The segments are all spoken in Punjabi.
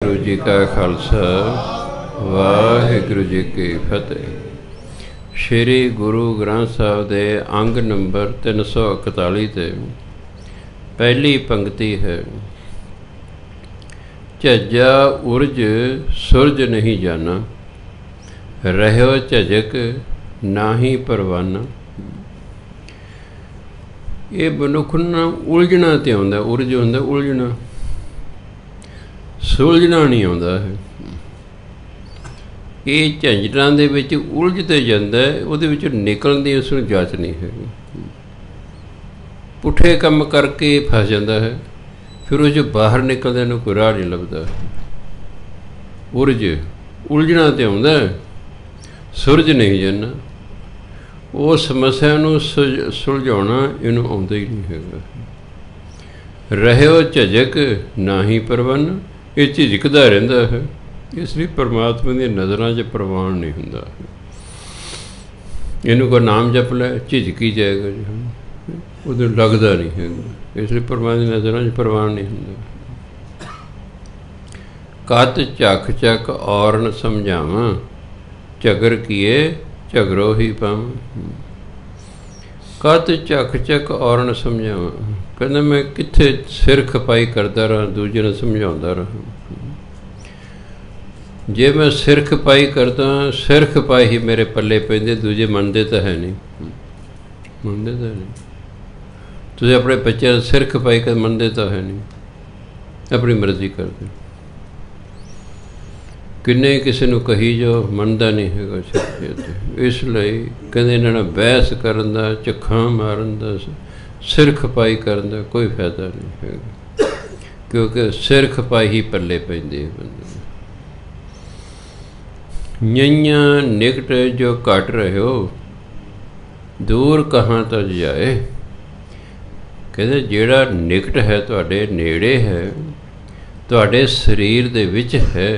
वाहिगुरू जी का खालसा वाहिगुरू जी की फतेह। श्री गुरु ग्रंथ साहब के अंग नंबर 341 ते पहली पंक्ति है। झज्जा उर्ज सुरज नहीं जाना, रहो झजक नाही परवाना। ये मनुख ना उलझना ते आउंदा, उर्ज हुंदा उलझना, सुलझना नहीं आता है। ये झंझटां दे विच उलझते जांदा है, उहदे विच निकलण दी उसनूं जाच नहीं है। पुठे काम करके फस जाता है, फिर उस बाहर निकलदे नूं कोई राह नहीं लभदा। उर्ज उलझना ते आउंदा, सुरज नहीं जाना। वो समस्या नूं सुलझाउणा इहनूं आउंदा ही नहीं हैगा। रहियो झजक नाही परवाना, ये झिझकदा रहिंदा है, इसलिए परमात्मा दी नज़रां 'च प्रवान नहीं हुंदा। इहनूं कोई नाम जप लै झिझकी जाएगा जी, उहदे लगदा नहीं है, इसलिए परमात्मा दी नज़रां 'च प्रवान नहीं हुंदा। कत झक झक और न समझावां, झगर किए झगरो ही पावां। कत झक झक और न समझावां, कहना मैं कित्थे सिर खपाई करता रहा, दूजे ने समझाता रहा। जे मैं सिर खपाई करता, सिर खपाई ही मेरे पल्ले पैंदे, दूजे मनते तो है नहीं, मनते तो है नहीं। तुझे अपने बच्चे सिर खपाई कर मनते तो है नहीं, अपनी मर्जी करते। किन्ने किसी नूं कही जाओ, मनता नहीं है। इसलिए कहते इन्हां नाल बहस करन दा, झक्खां मारन दा, सिर खपाई करन दा कोई फायदा नहीं है, क्योंकि सिर खपाई ही पल्ले पैंदी है बंदे। नैया निकट जो घट रहो, दूर कहाँ तक जाए। कहते जिहड़ा निकट है, तुहाडे नेड़े है, तुहाडे शरीर दे विच है,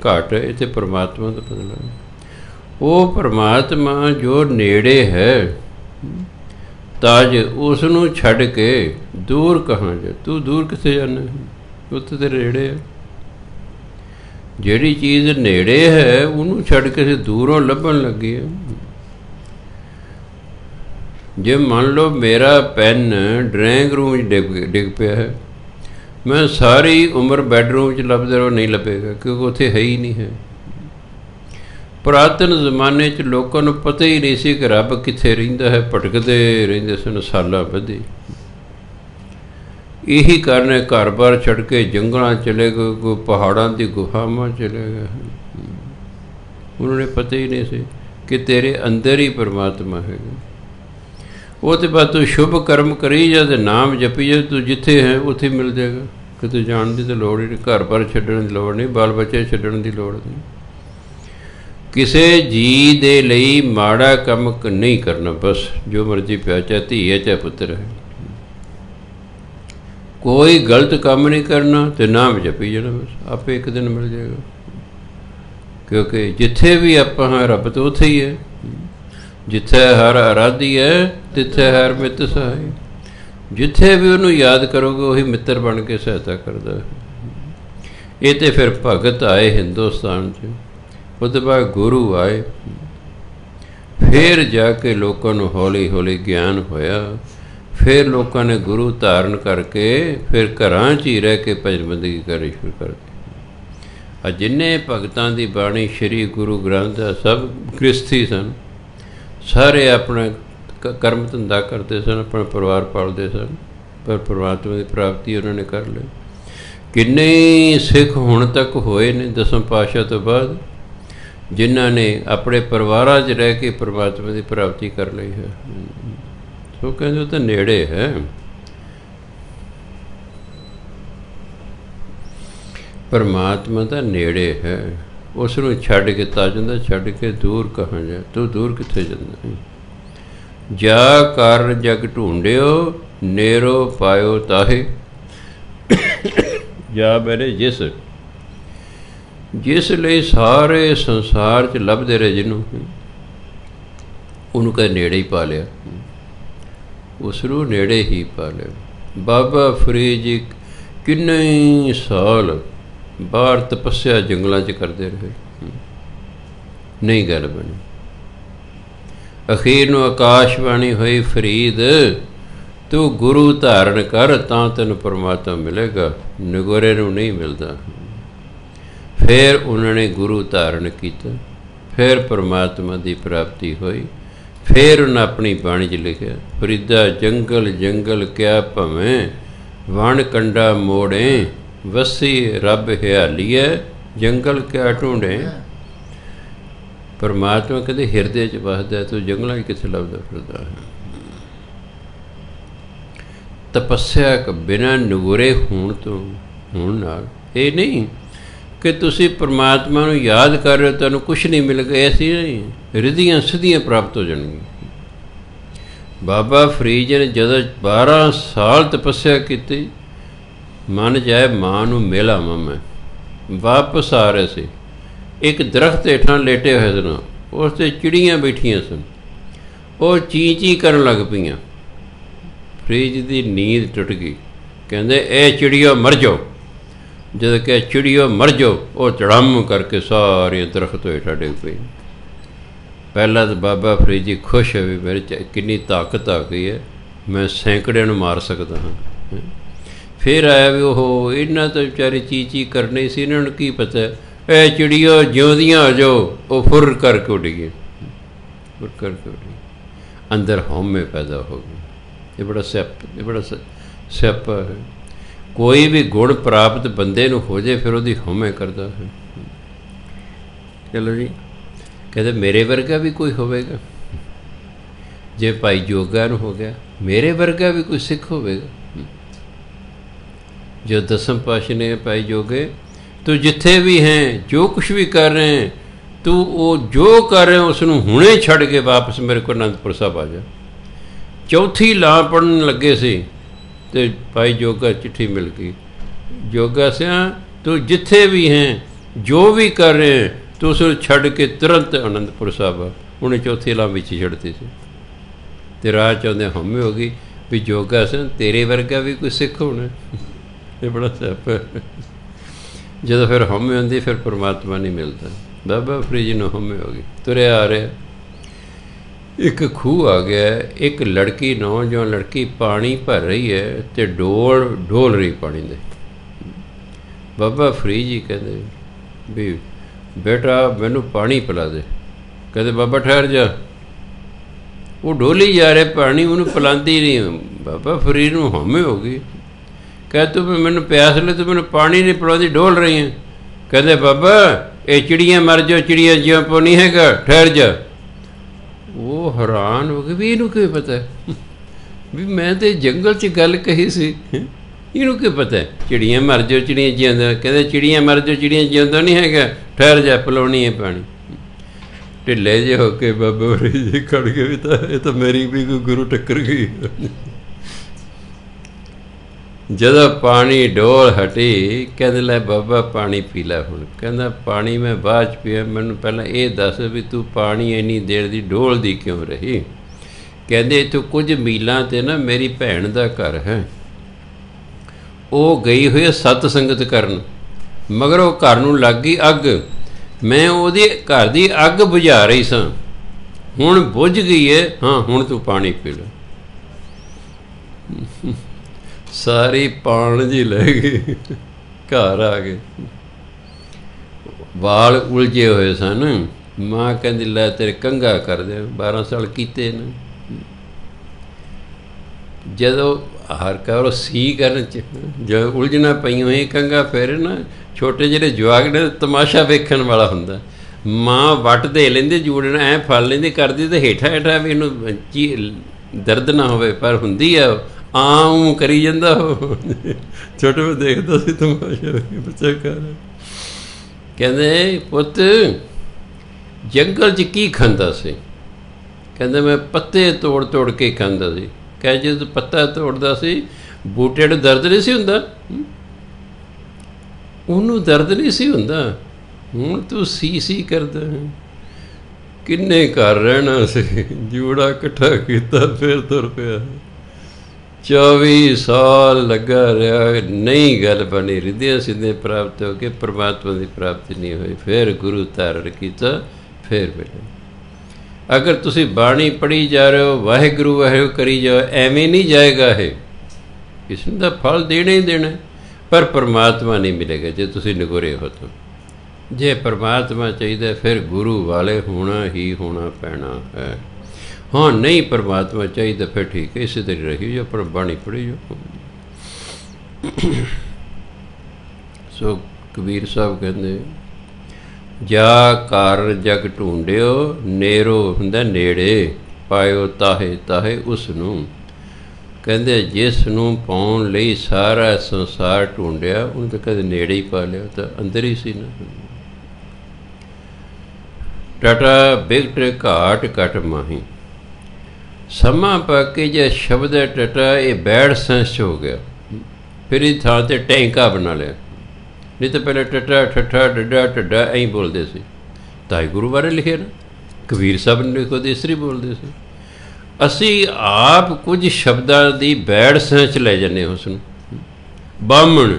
घट इत्थे परमात्मा दा बदला। वो परमात्मा जो नेड़े है, ताज उसनूं छड्ड के दूर कहाँ जा। तू दूर कित्थे जाना है, उत्थे तेरे नेड़े है। जिहड़ी चीज़ नेड़े है उन्होंने छड्ड के दूरों लभन लगी है। जे मान लो मेरा पेन ड्राइंग रूम डिग पिया है, मैं सारी उम्र बैडरूम च लभदे रहो, नहीं लभेगा, क्योंकि उत्थे है ही नहीं है। पुरातन जमाने च लोगों को पता ही नहीं सी कि रब कित्थे रहिंदा है, भटकते रहिंदे सन सालां बधी। यही कारण है घर बार छड़ के जंगलों चले गए, कोई पहाड़ों की गुफावां चले गए। उन्होंने पता ही नहीं सी कि तेरे अंदर ही परमात्मा है। वो तो बात तू शुभ कर्म करी जा, नाम जपी जा, तू जिथे है उत्थे मिल जाएगा। किते जाण की तो लोड़ ही नहीं, घर बार छड्डण की लोड़ नहीं, बाल बच्चे छड्डण की लोड़ नहीं। किसी जी दे लई माड़ा कम नहीं करना, बस जो मर्जी पिया, चाहे धी है चाहे पुत्र है। कोई गलत काम नहीं करना, तो नाम जपी जाना, बस आपे एक दिन मिल जाएगा। क्योंकि जिथे भी आप हाँ रब तो उत्थे ही है। जिथे हर आराधी है, तिथे हर मित्र सहाय। जिथे भी उन्होंने याद करोगे, वही मित्र बन के सहायता करता है। ये तो फिर भगत आए हिंदुस्तान च, उसके बाद गुरु आए, फिर जाके लोगों को हौली हौली ज्ञान होया। फिर लोगों ने गुरु धारण करके फिर घरां च ही रह के भजन बंदगी करनी शुरू कर दी। जिन्ने भगतां दी बाणी श्री गुरु ग्रंथ सब गृहस्थी सन, सारे अपना कर्म धंधा करते सन, अपना परिवार पालते सन, पर परमात्मा की प्राप्ति उन्होंने कर ली। किन्ने सिख हुण तक होए ने दसम पातशाह तो बाद, जिन्हों ने अपने परिवारां च रह के परमात्मा की प्राप्ति कर ली है। तो कहते तो नेड़े है। परमात्मा तो नेड़े है, उसनूं छड्ड के ता जांदा, छड्ड के दूर कहाँ जा। तू दूर कित्थे जांदा। जा कर जग ढूंढियो, नेरो पायो ताहे। जा मेरे जिस लिए सारे संसार च लभदे रहे, जिन्हों उन्होंने कह नेड़े ही पा लिया, उसनूं नेड़े ही पा लिया। बाबा फरीद जी किन्ने साल बाहर तपस्या जंगलों च करते रहे, नहीं गल बनी। अखीर नूं आकाशवाणी हुई, फरीद तू गुरु धारण कर तां तैनूं परमात्मा मिलेगा, नगोरे नूं नहीं मिलता। फिर उन्होंने गुरु धारण किया, फिर परमात्मा की प्राप्ति हुई। फिर उन्हें अपनी बाणी च लिखा, फरीदा जंगल जंगल क्या भवें, वण कंडा मोड़े, वसी रब हियालीए, जंगल क्या ढूंढे। परमात्मा कहते हिरदे च वसदा, तू जंगलों च कित्थे लभदा फिरदा है। तपस्या बिना नगुरे होण तो होण नाल ये नहीं कि तुसी परमात्मा नूं याद कर रहे हो तुहानूं कुछ नहीं मिलेगा, ऐसी नहीं, रिधियां सिद्धियां प्राप्त हो जाएंगी। बाबा फरीद ने जदों 12 साल तपस्या की, मन जाए मां नूं मिल आवां मैं, वापस आ रहे थे, एक दरख्त हेठां लेटे हुए सन, उस ते चिड़ियां बैठियां सन, वो ची ची करन लग पईयां। फरीद की नींद टुट गई, कहंदे ए चिड़ियो मर जाओ। जद क्या चिड़ियो मर जाओ, वो चड़म करके सारे दरख्त हेठा डिग पई। पहला तो बाबा फरीद जी खुश है भी मेरे कितनी ताकत आ गई है, मैं सैकड़े नूं मार सकता हाँ। फिर आया भी ओहो इन्हां तो बेचारे ची ची करनी सी, इन्हां नूं की पता ए चिड़ियो जिउंदियां हो जाओ। वो फुर करके उड़ गई, फुर करके उड़ गई, अंदर हौमे पैदा हो गए। ये बड़ा स्यापा है। कोई भी गुण प्राप्त बंदे नूं हो जाए फिर वो हौमे करता है। चलो जी, कहते मेरे वर्गा भी कोई होवेगा, जे भाई जोगा नूं हो गया, मेरे वर्गा भी कोई सिख होवेगा। जो दसम पातशाह ने भाई जोगे, तो जिथे भी हैं जो कुछ भी कर रहे हैं, तू वो जो कर रहे हैं उसनूं हुणे छड़ के वापस मेरे को आनंदपुर साहब आ जा। चौथी ला पढ़न लगे सी तो भाई जोगा चिट्ठी मिल गई, जोगा सिया तो जिथे भी हैं जो भी कर रहे हैं तो उसको छड़ के तुरंत आनंदपुर साहब। उन्हें चौथी ला बिच छड़ती सी, तो राह चाहते हमें हो गई भी जोगा सिया तेरे वर्गा भी कोई सिख होना। ये बड़ा स्यापा है। जो फिर हमें आती फिर परमात्मा नहीं मिलता। बाबा फरीद जी ने हमें हो गई, तुरे आ रहे, एक खूह आ गया, एक लड़की नौजवान लड़की पानी भर रही है तो डोल रही पानी दे। बाबा फरीद जी कहते भी बेटा मैनू पानी पिला दे। कहते बाबा ठहर जा, वो डोली जा रहे पानी, उन्होंने पिलाती नहीं। बाबा फरीद नूं हमें हो गई, कह तू मैनू प्यास ले, तू मैनू पानी नहीं पिलाती, डोल रही हैं। कहते बाबा ये चिड़ियाँ मर जाओ, चिड़िया ज्यों पो नहीं हैगा, ठहर जा। वो हैरान हो गए भी इनू क्यों पता है भी मैं तो जंगल च गल कही सी, इनू क्यों पता है चिड़ियाँ मर जाओ चिड़ियाँ जिंदा। कहते चिड़ियाँ मर जाओ चिड़ियाँ जिंदा नहीं हैगा, ठहर जा पिलानी है पानी। ढिले जे होके बाबा फरीद जी खड़ के भी ये तो मेरी भी कोई गुरु टक्कर गई। जदों पानी डोल हटी, कहते लै बाबा पानी पी लै हुण। कहता पानी मैं बाद च पिया, मैनू पहला ये दस भी तू पानी इन्नी देर दी डोलदी क्यों रही। कहते इत्थों कुछ मीलों ते ना मेरी भैन दा घर है, वो गई हुई है सतसंगत करन, मगर वो घर नूं लग गई अग, मैं उहदे घर दी अग बुझा रही सां, हुण बुझ गई है, हाँ हुण तू पानी पी ले। सारी पान जी लै गई, घर आ गए, वाल उलझे हुए सन। माँ कहती लै तेरे कंघा कर दे, 12 साल कीते ने। जदों हर कर सी करन जो उलझना पई हुई कंघा, फिर ना छोटे ਜਿਹੜੇ जवाक ने तमाशा वेखण वाला हुंदा। माँ वट दे लेंदी, जूड़े ऐ फड़ लेंदी करदी ते हेठा हेठा भी इहनूं दर्द ना होवे, पर हुंदी आ आऊँ करी जाता हो। छोटे में देखता सी तमाशा, बच्चा कर कहते पुत जंगल च की खांदा सी। कहते मैं पत्ते तोड़ तोड़ के खांदा सी। कह जे तू पत्ता तोड़दा सी बूटे नूं दर्द नहीं सी हुंदा, उन्होंने दर्द नहीं सी हुंदा, हुण तू सी करदा। किन्ने घर रहना सी, जूड़ा इकट्ठा किया फिर तुर पिया। 24 ਸਾਲ ਲੱਗਾ ਰਿਹਾ, ਨਹੀਂ ਗੱਲ ਬਣੀ, ਰਿੱਧੀਆਂ ਸਿੱਧੀਆਂ ਪ੍ਰਾਪਤ ਹੋ ਕੇ ਪਰਮਾਤਮਾ ਦੀ ਪ੍ਰਾਪਤੀ ਨਹੀਂ ਹੋਈ। ਫਿਰ ਗੁਰੂ ਧਾਰਨ ਕੀਤਾ, ਫਿਰ ਮਿਲੇ। ਅਗਰ ਤੁਸੀਂ ਬਾਣੀ ਪੜ੍ਹੀ ਜਾ ਰਹੇ ਹੋ, ਵਾਹਿਗੁਰੂ ਵਾਹਿਗੁਰੂ ਕਰੀ ਜਾਓ, ਐਵੇਂ ਨਹੀਂ ਜਾਏਗਾ। ਇਹ ਇਸ ਨੂੰ ਤਾਂ ਫਲ ਦੇਣਾ ਹੀ ਦੇਣਾ, ਪਰ ਪਰਮਾਤਮਾ ਨਹੀਂ ਮਿਲੇਗਾ ਜੇ ਤੁਸੀਂ ਨਿਗੋਰੇ ਹੋ ਤਾਂ। ਜੇ ਪਰਮਾਤਮਾ ਚਾਹੀਦਾ ਫਿਰ ਗੁਰੂ ਵਾਲੇ ਹੋਣਾ ਹੀ ਹੋਣਾ ਪੈਣਾ ਹੈ। ਹਾਂ, ਨਹੀਂ ਪਰਮਾਤਮਾ ਚਾਹੀਦਾ ਫਿਰ ਠੀਕ ਹੈ, ਇਸੇ ਤਰ੍ਹਾਂ ਰਹੀ ਜੋ, ਆਪਣਾ ਬਾਣੀ ਪੜ੍ਹੀ ਜੋ। ਸੋ ਕਬੀਰ ਸਾਹਿਬ ਕਹਿੰਦੇ, ਜਾ ਕਾਰਨ ਜਗ ਢੂੰਡਿਓ, ਨੇਰੋ ਹੁੰਦਾ ਨੇੜੇ, ਪਾਇਓ ਤਾਹੇ ਤਾਹੇ ਉਸ ਨੂੰ। ਕਹਿੰਦੇ ਜਿਸ ਨੂੰ ਪਾਉਣ ਲਈ ਸਾਰਾ ਸੰਸਾਰ ਢੂੰਡਿਆ, ਉਹਨੂੰ ਤਾਂ ਕਦੇ ਨੇੜੇ ਹੀ ਪਾ ਲਿਆ, ਤਾਂ ਅੰਦਰ ਹੀ ਸੀ ਨਾ। ਟਟਾ ਬਿਗਟ ਘਾਟ ਘਟ ਮਾਹੀ। ਸਮਾਂ ਪਾ ਕੇ ਜੇ ਸ਼ਬਦ ਹੈ ਟਟਾ, ਇਹ ਬੈਡ ਸੈਂਸ ਹੋ ਗਿਆ, ਫਿਰ ਇਹ ਥਾਂ 'ਤੇ ਟੈਂਕਾ ਬਣਾ ਲਿਆ। ਨਹੀਂ ਤਾਂ ਪਹਿਲਾਂ ਟਟਾ ਠੱਠਾ ਡੱਡਾ ਢੱਡਾ ਐਂ ਬੋਲਦੇ ਸੀ। ਤਾਂ ਗੁਰੂ ਬਾਰੇ ਲਿਖਿਆ ਨਾ, ਕਬੀਰ ਸਾਹਿਬ ਨੇ ਲਿਖੋ ਤੇ ਇਸ ਤਰ੍ਹਾਂ ਬੋਲਦੇ ਸੀ। ਅਸੀਂ ਆਪ ਕੁਝ ਸ਼ਬਦਾਂ ਦੀ ਬੈਡ ਸੈਂਸ ਲੈ ਜਾਂਦੇ ਉਸ ਨੂੰ। ਬਾਹਮਣ,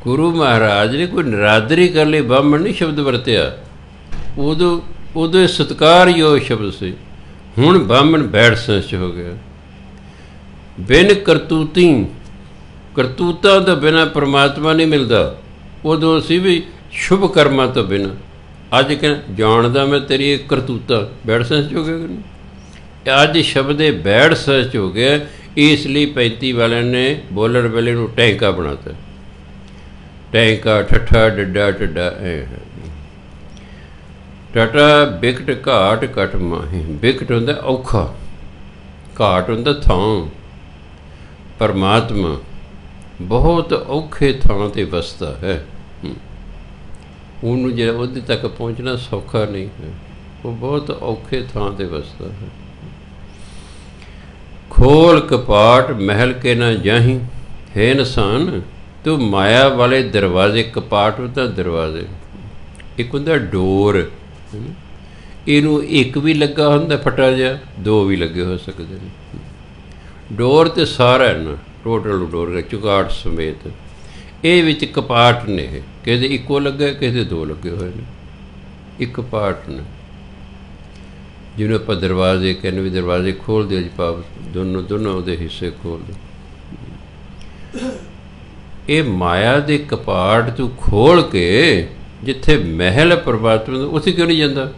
ਗੁਰੂ ਮਹਾਰਾਜ ਨੇ ਕੋਈ ਨਰਾਦਰੀ ਕਰ ਲਈ, ਬਾਹਮਣ ਨਹੀਂ ਸ਼ਬਦ ਵਰਤਿਆ। ਉਦੋਂ ਸਤਿਕਾਰਯੋਗ ਸ਼ਬਦ ਸੀ। ਹੁਣ ਬਾਹਮਣ ਬੈਡ ਸੈਂਸ 'ਚ ਹੋ ਗਿਆ। ਬਿਨ ਕਰਤੂਤੀ, ਕਰਤੂਤਾਂ ਤੋਂ ਬਿਨਾਂ ਪਰਮਾਤਮਾ ਨਹੀਂ ਮਿਲਦਾ। ਉਦੋਂ ਅਸੀਂ ਵੀ ਸ਼ੁਭ ਕਰਮਾਂ ਤੋਂ ਬਿਨਾਂ। ਅੱਜ ਜਾਣਦਾ ਮੈਂ ਤੇਰੀ ਇਹ ਕਰਤੂਤਾਂ, ਬੈਡ ਸੈਂਸ 'ਚ ਹੋ ਗਿਆ ਕਿ ਨਹੀਂ? ਅੱਜ ਸ਼ਬਦ ਇਹ ਬੈਡ ਸੈਂਸ 'ਚ ਹੋ ਗਿਆ। ਇਸ ਲਈ 35 ਵਾਲਿਆਂ ਨੇ ਬੋਲਣ ਵੇਲੇ ਨੂੰ ਟੈਂਕਾ ਬਣਾਤਾ। ਟੈਂਕਾ ਠੱਠਾ ਡੱਡਾ ਢੱਡਾ ਐ। ਟਟਾ ਬਿਕਟ ਘਾਟ ਘਟ ਮਾਹੀ। ਬਿਕਟ ਹੁੰਦਾ ਔਖਾ, ਘਾਟ ਹੁੰਦਾ ਥਾਂ। ਪਰਮਾਤਮਾ ਬਹੁਤ ਔਖੇ ਥਾਂ 'ਤੇ ਵਸਦਾ ਹੈ। ਉਹਨੂੰ ਜਿਹੜਾ ਉਹਦੇ ਤੱਕ ਪਹੁੰਚਣਾ ਸੌਖਾ ਨਹੀਂ ਹੈ। ਉਹ ਬਹੁਤ ਔਖੇ ਥਾਂ 'ਤੇ ਵਸਦਾ ਹੈ। ਖੋਲ ਕਪਾਟ ਮਹਿਲ ਕੇ ਨਾ ਜਾਹੀਂ, ਹੈ ਇਨਸਾਨ ਤੂੰ ਮਾਇਆ ਵਾਲੇ ਦਰਵਾਜ਼ੇ। ਕਪਾਟ ਹੁੰਦਾ ਦਰਵਾਜ਼ੇ, ਇੱਕ ਹੁੰਦਾ ਡੋਰ। ਇਹਨੂੰ ਇੱਕ ਵੀ ਲੱਗਾ ਹੁੰਦਾ ਫਟਾ ਜਿਹਾ, ਦੋ ਵੀ ਲੱਗੇ ਹੋ ਸਕਦੇ ਨੇ। ਡੋਰ ਤੇ ਸਾਰਾ ਨਾ ਟੋਟਲ ਡੋਰ ਚੁਗਾਟ ਸਮੇਤ। ਇਹ ਵਿੱਚ ਕਪਾਟ ਨੇ, ਕਿਸੇ ਇੱਕੋ ਲੱਗਾ, ਕਿਸੇ ਦੋ ਲੱਗੇ ਹੋਏ ਨੇ। ਇੱਕ ਕਪਾਟ ਨੇ ਜਿਹਨੂੰ ਆਪਾਂ ਦਰਵਾਜ਼ੇ ਕਹਿੰਦੇ, ਵੀ ਦਰਵਾਜ਼ੇ ਖੋਲ੍ਹ ਦਿਓ ਜੀ, ਭਾਵ ਦੋਨੋਂ ਉਹਦੇ ਹਿੱਸੇ ਖੋਲ੍ਹ ਦਿਓ। ਇਹ ਮਾਇਆ ਦੇ ਕਪਾਟ ਤੂੰ ਖੋਲ੍ਹ ਕੇ ਜਿੱਥੇ ਮਹਿਲ ਪਰਮਾਤਮਾ ਦਾ, ਉੱਥੇ ਕਿਉਂ ਨਹੀਂ ਜਾਂਦਾ?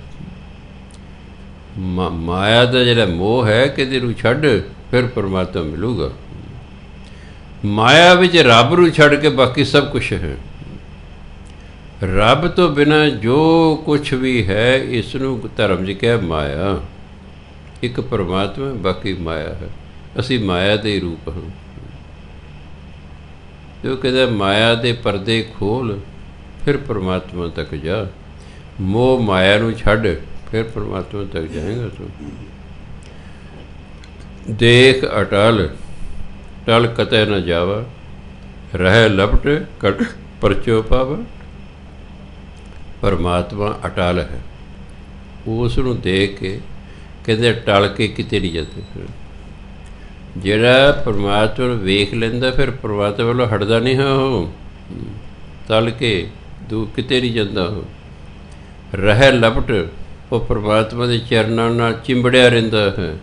ਮਾਇਆ ਦਾ ਜਿਹੜਾ ਮੋਹ ਹੈ, ਕਿਤੇ ਨੂੰ ਛੱਡ ਫਿਰ ਪਰਮਾਤਮਾ ਮਿਲੂਗਾ। ਮਾਇਆ ਵਿੱਚ ਰੱਬ ਨੂੰ ਛੱਡ ਕੇ ਬਾਕੀ ਸਭ ਕੁਛ ਹੈ। ਰੱਬ ਤੋਂ ਬਿਨਾਂ ਜੋ ਕੁਛ ਵੀ ਹੈ, ਇਸ ਨੂੰ ਧਰਮ 'ਚ ਕਿਹਾ ਮਾਇਆ। ਇੱਕ ਪਰਮਾਤਮਾ, ਬਾਕੀ ਮਾਇਆ ਹੈ। ਅਸੀਂ ਮਾਇਆ ਦੇ ਹੀ ਰੂਪ ਹਾਂ। ਜੋ ਕਹਿੰਦਾ ਮਾਇਆ ਦੇ ਪਰਦੇ ਖੋਲ, ਫਿਰ ਪਰਮਾਤਮਾ ਤੱਕ ਜਾ। ਮੋਹ ਮਾਇਆ ਨੂੰ ਛੱਡ, ਫਿਰ ਪਰਮਾਤਮਾ ਤੱਕ ਜਾਏਗਾ ਤੂੰ। ਦੇਖ ਅਟਲ ਟਲ ਕਤੈ ਨਾ ਜਾਵਾ, ਰਹਿ ਲਪਟ ਕਟ ਪਰਚੋ ਪਾਵਾ। ਪਰਮਾਤਮਾ ਅਟਲ ਹੈ। ਉਸ ਨੂੰ ਦੇਖ ਕੇ ਕਹਿੰਦੇ ਟਲ ਕੇ ਕਿਤੇ ਨਹੀਂ ਜਾਂਦੇ। ਜਿਹੜਾ ਪਰਮਾਤਮਾ ਨੂੰ ਵੇਖ ਲੈਂਦਾ, ਫਿਰ ਪਰਮਾਤਮਾ ਵੱਲੋਂ ਹਟਦਾ ਨਹੀਂ ਹੈ। ਉਹ ਤਲ ਕੇ ਕਿਤੇ ਨਹੀਂ ਜਾਂਦਾ। ਉਹ ਰਹਿ ਲਪਟ, ਉਹ ਪਰਮਾਤਮਾ ਦੇ ਚਰਨਾਂ ਨਾਲ ਚਿੰਬੜਿਆ ਰਹਿੰਦਾ ਹੈ।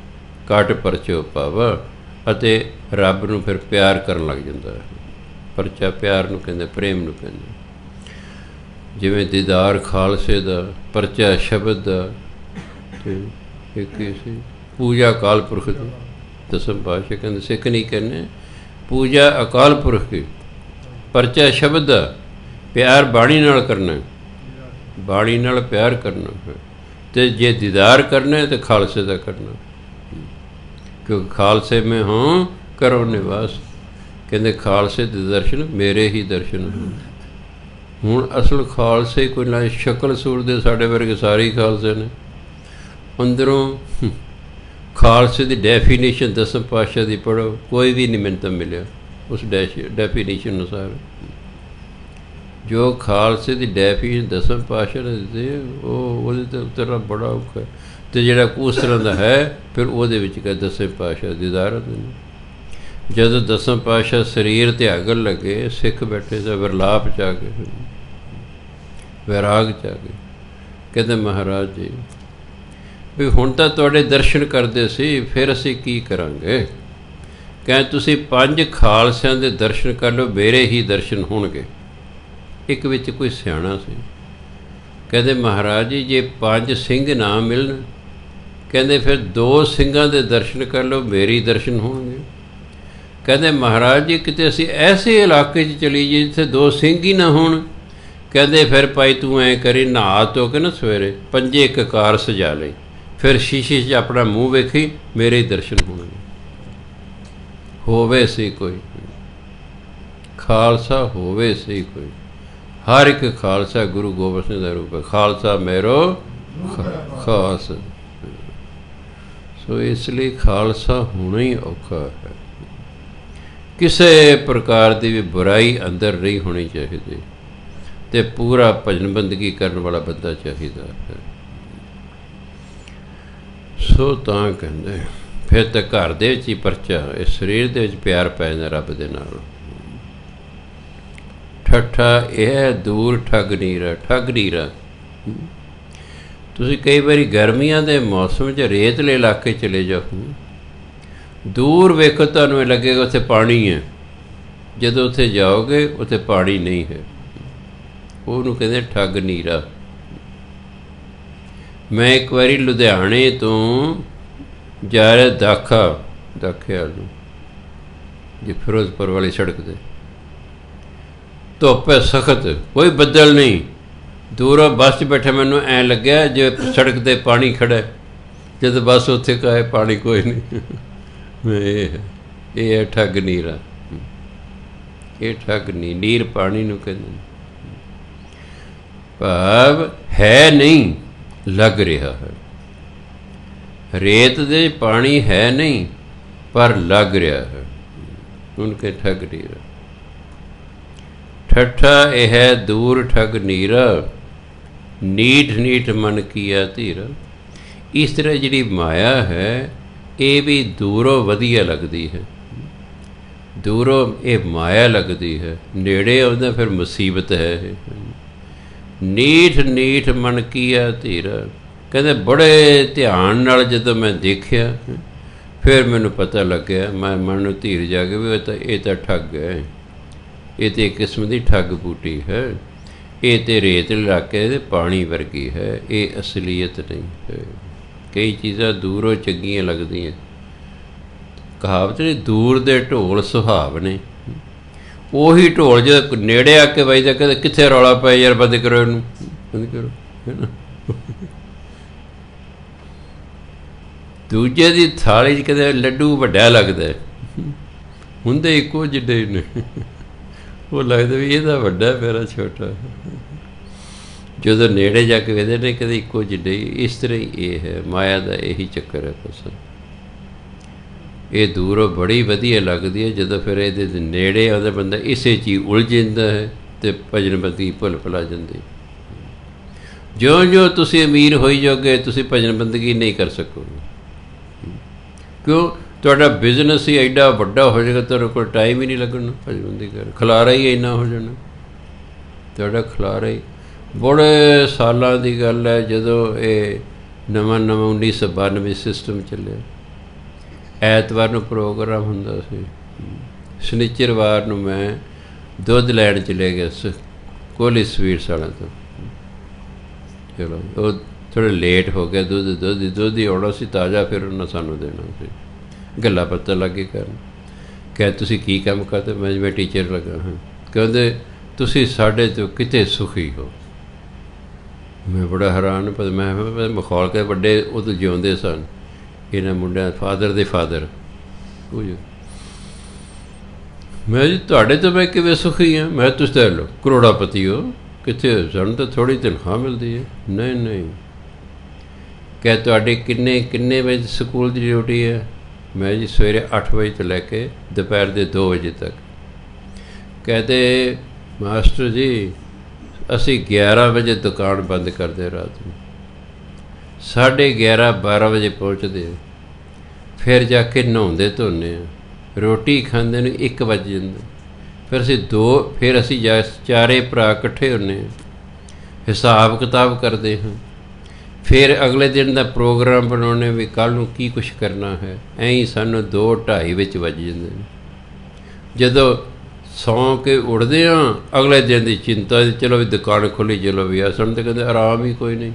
ਕੱਟ ਪਰਚੋ ਪਾਵਾ, ਅਤੇ ਰੱਬ ਨੂੰ ਫਿਰ ਪਿਆਰ ਕਰਨ ਲੱਗ ਜਾਂਦਾ ਹੈ। ਪਰਚਾ ਪਿਆਰ ਨੂੰ ਕਹਿੰਦੇ, ਪ੍ਰੇਮ ਨੂੰ ਕਹਿੰਦੇ। ਜਿਵੇਂ ਦੀਦਾਰ ਖਾਲਸੇ ਦਾ, ਪਰਚਾ ਸ਼ਬਦ ਦਾ, ਅਤੇ ਇੱਕ ਸੀ ਪੂਜਾ ਅਕਾਲ ਪੁਰਖ ਦੀ। ਦਸਮ ਪਾਤਸ਼ਾਹ ਕਹਿੰਦੇ ਸਿੱਖ ਨਹੀਂ ਕਹਿੰਦੇ ਪੂਜਾ ਅਕਾਲ ਪੁਰਖ ਦੀ, ਪਰਚਾ ਸ਼ਬਦ ਦਾ, ਪਿਆਰ ਬਾਣੀ ਨਾਲ ਕਰਨਾ, ਬਾਣੀ ਨਾਲ ਪਿਆਰ ਕਰਨਾ ਹੈ। ਅਤੇ ਜੇ ਦੀਦਾਰ ਕਰਨਾ ਹੈ ਤਾਂ ਖਾਲਸੇ ਦਾ ਕਰਨਾ, ਕਿਉਂਕਿ ਖਾਲਸੇ ਮੈਂ ਹਾਂ ਕਰੋ ਨਿਵਾਸ। ਕਹਿੰਦੇ ਖਾਲਸੇ ਦੇ ਦਰਸ਼ਨ ਮੇਰੇ ਹੀ ਦਰਸ਼ਨ ਹਨ। ਹੁਣ ਅਸਲ ਖਾਲਸੇ ਕੋਈ ਨਾ ਸ਼ਕਲ ਸੂਰਤ ਦੇ, ਸਾਡੇ ਵਰਗੇ ਸਾਰੇ ਹੀ ਖਾਲਸੇ ਨੇ। ਅੰਦਰੋਂ ਖਾਲਸੇ ਦੀ ਡੈਫੀਨੇਸ਼ਨ ਦਸਮ ਪਾਤਸ਼ਾਹ ਦੀ ਪੜ੍ਹੋ, ਕੋਈ ਵੀ ਨਹੀਂ ਮੈਨੂੰ ਤਾਂ ਮਿਲਿਆ ਉਸ ਡੈਫੀਨੇਸ਼ਨ ਅਨੁਸਾਰ। ਜੋ ਖਾਲਸੇ ਦੀ ਡੈਫੀਨੇਸ਼ਨ ਦਸਮ ਪਾਤਸ਼ਾਹ ਨੇ ਦਿੱਤੀ, ਉਹ ਉਹਦੇ 'ਤੇ ਉਤਰਨਾ ਬੜਾ ਔਖਾ। ਅਤੇ ਜਿਹੜਾ ਉਸ ਤਰ੍ਹਾਂ ਦਾ ਹੈ, ਫਿਰ ਉਹਦੇ ਵਿੱਚ ਦਸਮ ਪਾਤਸ਼ਾਹ ਦੀਦਾਰ ਹੁੰਦੇ ਨੇ। ਜਦੋਂ ਦਸਮ ਪਾਤਸ਼ਾਹ ਸਰੀਰ ਤਿਆਗਣ ਲੱਗੇ, ਸਿੱਖ ਬੈਠੇ ਤਾਂ ਵਿਰਲਾਪ 'ਚ ਆ ਗਏ, ਵੈਰਾਗ 'ਚ ਆ ਗਏ। ਕਹਿੰਦੇ ਮਹਾਰਾਜ ਜੀ ਵੀ ਹੁਣ ਤਾਂ ਤੁਹਾਡੇ ਦਰਸ਼ਨ ਕਰਦੇ ਸੀ, ਫਿਰ ਅਸੀਂ ਕੀ ਕਰਾਂਗੇ? ਕਹਿੰਦੇ ਤੁਸੀਂ 5 ਖਾਲਸਿਆਂ ਦੇ ਦਰਸ਼ਨ ਕਰ ਲਓ, ਮੇਰੇ ਹੀ ਦਰਸ਼ਨ ਹੋਣਗੇ। ਇੱਕ ਵਿੱਚ ਕੋਈ ਸਿਆਣਾ ਸੀ, ਕਹਿੰਦੇ ਮਹਾਰਾਜ ਜੀ ਜੇ 5 ਸਿੰਘ ਨਾ ਮਿਲਣ, ਕਹਿੰਦੇ ਫਿਰ 2 ਸਿੰਘਾਂ ਦੇ ਦਰਸ਼ਨ ਕਰ ਲਓ, ਮੇਰੇ ਹੀ ਦਰਸ਼ਨ ਹੋਣਗੇ। ਕਹਿੰਦੇ ਮਹਾਰਾਜ ਜੀ ਕਿਤੇ ਅਸੀਂ ਐਸੇ ਇਲਾਕੇ 'ਚ ਚਲੀ ਜਾਈਏ ਜਿੱਥੇ 2 ਸਿੰਘ ਹੀ ਨਾ ਹੋਣ। ਕਹਿੰਦੇ ਫਿਰ ਭਾਈ ਤੂੰ ਐਂ ਕਰੀ, ਨਹਾ ਧੋ ਕੇ ਨਾ ਸਵੇਰੇ 5 ਕਕਾਰ ਸਜਾ ਲਈ, ਫਿਰ ਸ਼ੀਸ਼ੇ 'ਚ ਆਪਣਾ ਮੂੰਹ ਵੇਖੀ, ਮੇਰੇ ਹੀ ਦਰਸ਼ਨ ਹੋਣਗੇ। ਹੋਵੇ ਸੀ ਕੋਈ ਖਾਲਸਾ, ਹੋਵੇ ਸੀ ਕੋਈ, ਹਰ ਇੱਕ ਖਾਲਸਾ ਗੁਰੂ ਗੋਬਿੰਦ ਸਿੰਘ ਦਾ ਰੂਪ ਹੈ। ਖਾਲਸਾ ਮੇਰੋ ਖਾਸ। ਸੋ ਇਸ ਲਈ ਖਾਲਸਾ ਹੋਣਾ ਹੀ ਔਖਾ ਹੈ। ਕਿਸੇ ਪ੍ਰਕਾਰ ਦੀ ਵੀ ਬੁਰਾਈ ਅੰਦਰ ਨਹੀਂ ਹੋਣੀ ਚਾਹੀਦੀ, ਅਤੇ ਪੂਰਾ ਭਜਨ ਬੰਦਗੀ ਕਰਨ ਵਾਲਾ ਬੰਦਾ ਚਾਹੀਦਾ ਹੈ। ਸੋ ਤਾਂ ਕਹਿੰਦੇ ਫਿਰ ਤਾਂ ਘਰ ਦੇ ਵਿੱਚ ਹੀ ਪਰਚਾ, ਇਸ ਸਰੀਰ ਦੇ ਵਿੱਚ ਪਿਆਰ ਪੈ ਜਾਂਦਾ ਰੱਬ ਦੇ ਨਾਲ। ਠੱਠਾ ਇਹ ਦੂਰ ਠੱਗ ਨੀਰਾ, ਠੱਗ ਨੀਰਾ। ਤੁਸੀਂ ਕਈ ਵਾਰੀ ਗਰਮੀਆਂ ਦੇ ਮੌਸਮ 'ਚ ਰੇਤਲੇ ਇਲਾਕੇ ਚਲੇ ਜਾਓ, ਦੂਰ ਵੇਖੋ ਤੁਹਾਨੂੰ ਇਹ ਲੱਗੇਗਾ ਉੱਥੇ ਪਾਣੀ ਹੈ, ਜਦੋਂ ਉੱਥੇ ਜਾਓਗੇ ਉੱਥੇ ਪਾਣੀ ਨਹੀਂ ਹੈ। ਉਹਨੂੰ ਕਹਿੰਦੇ ਠੱਗ ਨੀਰਾ। ਮੈਂ ਇੱਕ ਵਾਰੀ ਲੁਧਿਆਣੇ ਤੋਂ ਜਾ ਰਿਹਾ ਦਾਖੇ ਵੱਲ ਨੂੰ, ਜੀ ਫਿਰੋਜ਼ਪੁਰ ਵਾਲੀ ਸੜਕ 'ਤੇ, ਧੁੱਪ ਹੈ ਸਖਤ, ਕੋਈ ਬੱਦਲ ਨਹੀਂ, ਦੂਰੋਂ ਬੱਸ 'ਚ ਬੈਠਾ ਮੈਨੂੰ ਐਂ ਲੱਗਿਆ ਜਿਵੇਂ ਸੜਕ 'ਤੇ ਪਾਣੀ ਖੜ੍ਹਾ, ਜਦ ਬੱਸ ਉੱਥੇ ਕਹੇ ਪਾਣੀ ਕੋਈ ਨਹੀਂ। ਇਹ ਹੈ ਠੱਗ ਨੀਰਾ। ਇਹ ਠੱਗ ਨਹੀਂ, ਨੀਰ ਪਾਣੀ ਨੂੰ ਕਹਿੰਦੇ। ਭਾਵ ਹੈ ਨਹੀਂ, ਲੱਗ ਰਿਹਾ ਹੈ। ਰੇਤ ਦੇ ਪਾਣੀ ਹੈ ਨਹੀਂ, ਪਰ ਲੱਗ ਰਿਹਾ ਹੈ। ਉਨਕੇ ਠੱਗ ਨੀਰਾ। ਠੱਠਾ ਇਹ ਹੈ ਦੂਰ ਠੱਗ ਨੀਰਾ, ਨੀਠ ਨੀਠ ਮਨ ਕੀਆ ਧੀਰਾ। ਇਸ ਤਰ੍ਹਾਂ ਜਿਹੜੀ ਮਾਇਆ ਹੈ ਇਹ ਵੀ ਦੂਰੋਂ ਵਧੀਆ ਲੱਗਦੀ ਹੈ, ਦੂਰੋਂ ਇਹ ਮਾਇਆ ਲੱਗਦੀ ਹੈ, ਨੇੜੇ ਆਉਂਦਾ ਫਿਰ ਮੁਸੀਬਤ ਹੈ ਇਹ। ਨੀਠ ਨੀਠ ਮਨ ਕੀਆ ਧੀਰਾ। ਕਹਿੰਦੇ ਬੜੇ ਧਿਆਨ ਨਾਲ ਜਦੋਂ ਮੈਂ ਦੇਖਿਆ, ਫਿਰ ਮੈਨੂੰ ਪਤਾ ਲੱਗਿਆ, ਮੈਂ ਮਨ ਨੂੰ ਧੀਰ ਜਾ ਕੇ ਵੀ ਇਹ ਤਾਂ ਠੱਗ ਹੈ, ਇਹ ਤਾਂ ਇੱਕ ਕਿਸਮ ਦੀ ਠੱਗ ਬੂਟੀ ਹੈ, ਇਹ ਤਾਂ ਰੇਤ ਇਲਾਕੇ ਦੇ ਪਾਣੀ ਵਰਗੀ ਹੈ, ਇਹ ਅਸਲੀਅਤ ਨਹੀਂ ਹੈ। ਕਈ ਚੀਜ਼ਾਂ ਦੂਰੋਂ ਚੰਗੀਆਂ ਲੱਗਦੀਆਂ। ਕਹਾਵਤ ਨਹੀਂ, ਦੂਰ ਦੇ ਢੋਲ ਸੁਹਾਵਣੇ। ਉਹੀ ਢੋਲ ਜਦੋਂ ਨੇੜੇ ਆ ਕੇ ਵੱਜਦਾ, ਕਹਿੰਦੇ ਕਿੱਥੇ ਰੌਲਾ ਪਿਆ ਯਾਰ, ਬੰਦ ਕਰੋ ਇਹਨੂੰ, ਬੰਦ ਕਰੋ, ਹੈ ਨਾ। ਦੂਜੇ ਦੀ ਥਾਲੀ 'ਚ ਕਹਿੰਦੇ ਲੱਡੂ ਵੱਡਾ ਲੱਗਦਾ, ਹੁੰਦੇ ਇੱਕੋ ਜਿੱਡੇ ਨੇ, ਉਹ ਲੱਗਦਾ ਵੀ ਇਹਦਾ ਵੱਡਾ ਮੇਰਾ ਛੋਟਾ। ਜਦੋਂ ਨੇੜੇ ਜਾ ਕੇ ਵੇਖਦੇ ਨੇ ਕਦੇ ਇੱਕੋ ਜਿੱਡੇ। ਇਸ ਤਰ੍ਹਾਂ ਹੀ ਇਹ ਹੈ, ਮਾਇਆ ਦਾ ਇਹੀ ਚੱਕਰ ਹੈ ਬਸ। ਇਹ ਦੂਰੋਂ ਬੜੀ ਵਧੀਆ ਲੱਗਦੀ ਹੈ, ਜਦੋਂ ਫਿਰ ਇਹਦੇ ਨੇੜੇ ਆਉਂਦਾ ਬੰਦਾ ਇਸੇ ਚੀਜ਼ ਉਲਝ ਜਾਂਦਾ ਹੈ ਅਤੇ ਭਜਨ ਬੰਦਗੀ ਭੁੱਲ ਭੁਲਾ ਜਾਂਦੀ। ਜਿਉਂ ਤੁਸੀਂ ਅਮੀਰ ਹੋਈ ਜਾਓਗੇ, ਤੁਸੀਂ ਭਜਨ ਬੰਦਗੀ ਨਹੀਂ ਕਰ ਸਕੋਗੇ। ਕਿਉਂ? ਤੁਹਾਡਾ ਬਿਜ਼ਨਸ ਹੀ ਐਡਾ ਵੱਡਾ ਹੋ ਜਾਏਗਾ, ਤੁਹਾਡੇ ਕੋਲ ਟਾਈਮ ਹੀ ਨਹੀਂ ਲੱਗਣਾ ਭਜਨ ਬੰਦਗੀ ਕਰ। ਖਿਲਾਰਾ ਹੀ ਇੰਨਾ ਹੋ ਜਾਣਾ, ਤੁਹਾਡਾ ਖਿਲਾਰਾ ਹੀ। ਬੜੇ ਸਾਲਾਂ ਦੀ ਗੱਲ ਹੈ, ਜਦੋਂ ਇਹ ਨਵਾਂ 1992 ਸਿਸਟਮ ਚੱਲਿਆ, ਐਤਵਾਰ ਨੂੰ ਪ੍ਰੋਗਰਾਮ ਹੁੰਦਾ ਸੀ, ਸ਼ਨੀਚਰਵਾਰ ਨੂੰ ਮੈਂ ਦੁੱਧ ਲੈਣ ਚਲੇ ਗਿਆ ਕੋਹਲੀ ਸਵੀਟਸ ਵਾਲਿਆਂ ਤੋਂ। ਚਲੋ ਉਹ ਥੋੜ੍ਹਾ ਲੇਟ ਹੋ ਗਿਆ, ਦੁੱਧ ਹੀ ਆਉਣਾ ਸੀ ਤਾਜ਼ਾ, ਫਿਰ ਉਹਨਾਂ ਸਾਨੂੰ ਦੇਣਾ ਸੀ। ਗੱਲਾਂ ਪੱਤਾਂ ਲੱਗੇ ਕਰਨ। ਕਹਿ ਤੁਸੀਂ ਕੀ ਕੰਮ ਕਰਦੇ? ਮੈਂ ਟੀਚਰ ਲੱਗਾ ਹਾਂ। ਕਹਿੰਦੇ ਤੁਸੀਂ ਸਾਡੇ ਤੋਂ ਕਿਤੇ ਸੁਖੀ ਹੋ। ਮੈਂ ਬੜਾ ਹੈਰਾਨ, ਪਰ ਮੈਂ ਮਖੌਲ ਕੇ ਵੱਡੇ ਉਦੋਂ ਜਿਉਂਦੇ ਸਨ ਇਹਨਾਂ ਮੁੰਡਿਆਂ, ਫਾਦਰ ਦੇ ਫਾਦਰ। ਕੁਝ ਮੈਂ ਜੀ ਤੁਹਾਡੇ ਤੋਂ ਮੈਂ ਕਿਵੇਂ ਸੁਖੀ ਹਾਂ? ਮੈਂ ਤੁਸੀਂ ਤਾਂ ਲਓ ਕਰੋੜਾਪਤੀ ਹੋ, ਕਿੱਥੇ ਸਾਨੂੰ ਤਾਂ ਥੋੜ੍ਹੀ ਤਨਖਾਹ ਮਿਲਦੀ ਹੈ। ਨਹੀਂ ਕਹਿ ਤੁਹਾਡੇ ਕਿੰਨੇ ਵਜੇ ਸਕੂਲ ਦੀ ਡਿਊਟੀ ਹੈ? ਮੈਂ ਜੀ ਸਵੇਰੇ 8 ਵਜੇ ਤੋਂ ਲੈ ਕੇ ਦੁਪਹਿਰ ਦੇ 2 ਵਜੇ ਤੱਕ। ਕਹਿੰਦੇ ਮਾਸਟਰ ਜੀ ਅਸੀਂ 11 ਵਜੇ ਦੁਕਾਨ ਬੰਦ ਕਰਦੇ, ਰਾਤ ਨੂੰ 11:30 12 ਵਜੇ ਪਹੁੰਚਦੇ, ਫਿਰ ਜਾ ਕੇ ਨਹਾਉਂਦੇ ਧੋਂਦੇ ਹਾਂ, रोटी खांदे ਨੂੰ 1 ਵਜ ਜਾਂਦਾ, ਫਿਰ ਅਸੀਂ 2, ਫਿਰ ਅਸੀਂ ਚਾਰੇ ਭਰਾ ਇਕੱਠੇ ਹੁੰਦੇ ਹਾਂ, ਹਿਸਾਬ ਕਿਤਾਬ ਕਰਦੇ ਹਾਂ, ਫਿਰ ਅਗਲੇ ਦਿਨ ਦਾ ਪ੍ਰੋਗਰਾਮ ਬਣਾਉਣੇ ਵੀ ਕੱਲ੍ਹ ਨੂੰ ਕੀ ਕੁਛ ਕਰਨਾ ਹੈ। ਐਂ ਹੀ ਸਾਨੂੰ 2, 2:30 ਵਿੱਚ ਵੱਜ ਜਾਂਦੇ ਨੇ। ਜਦੋਂ ਸੌਂ ਕੇ ਉੱਠਦੇ ਹਾਂ ਅਗਲੇ ਦਿਨ ਦੀ ਚਿੰਤਾ, ਚਲੋ ਵੀ ਦੁਕਾਨ ਖੋਲ੍ਹੀ, ਚਲੋ ਵੀ ਆ। ਸਾਨੂੰ ਤਾਂ ਕਹਿੰਦੇ ਆਰਾਮ ਹੀ ਕੋਈ ਨਹੀਂ,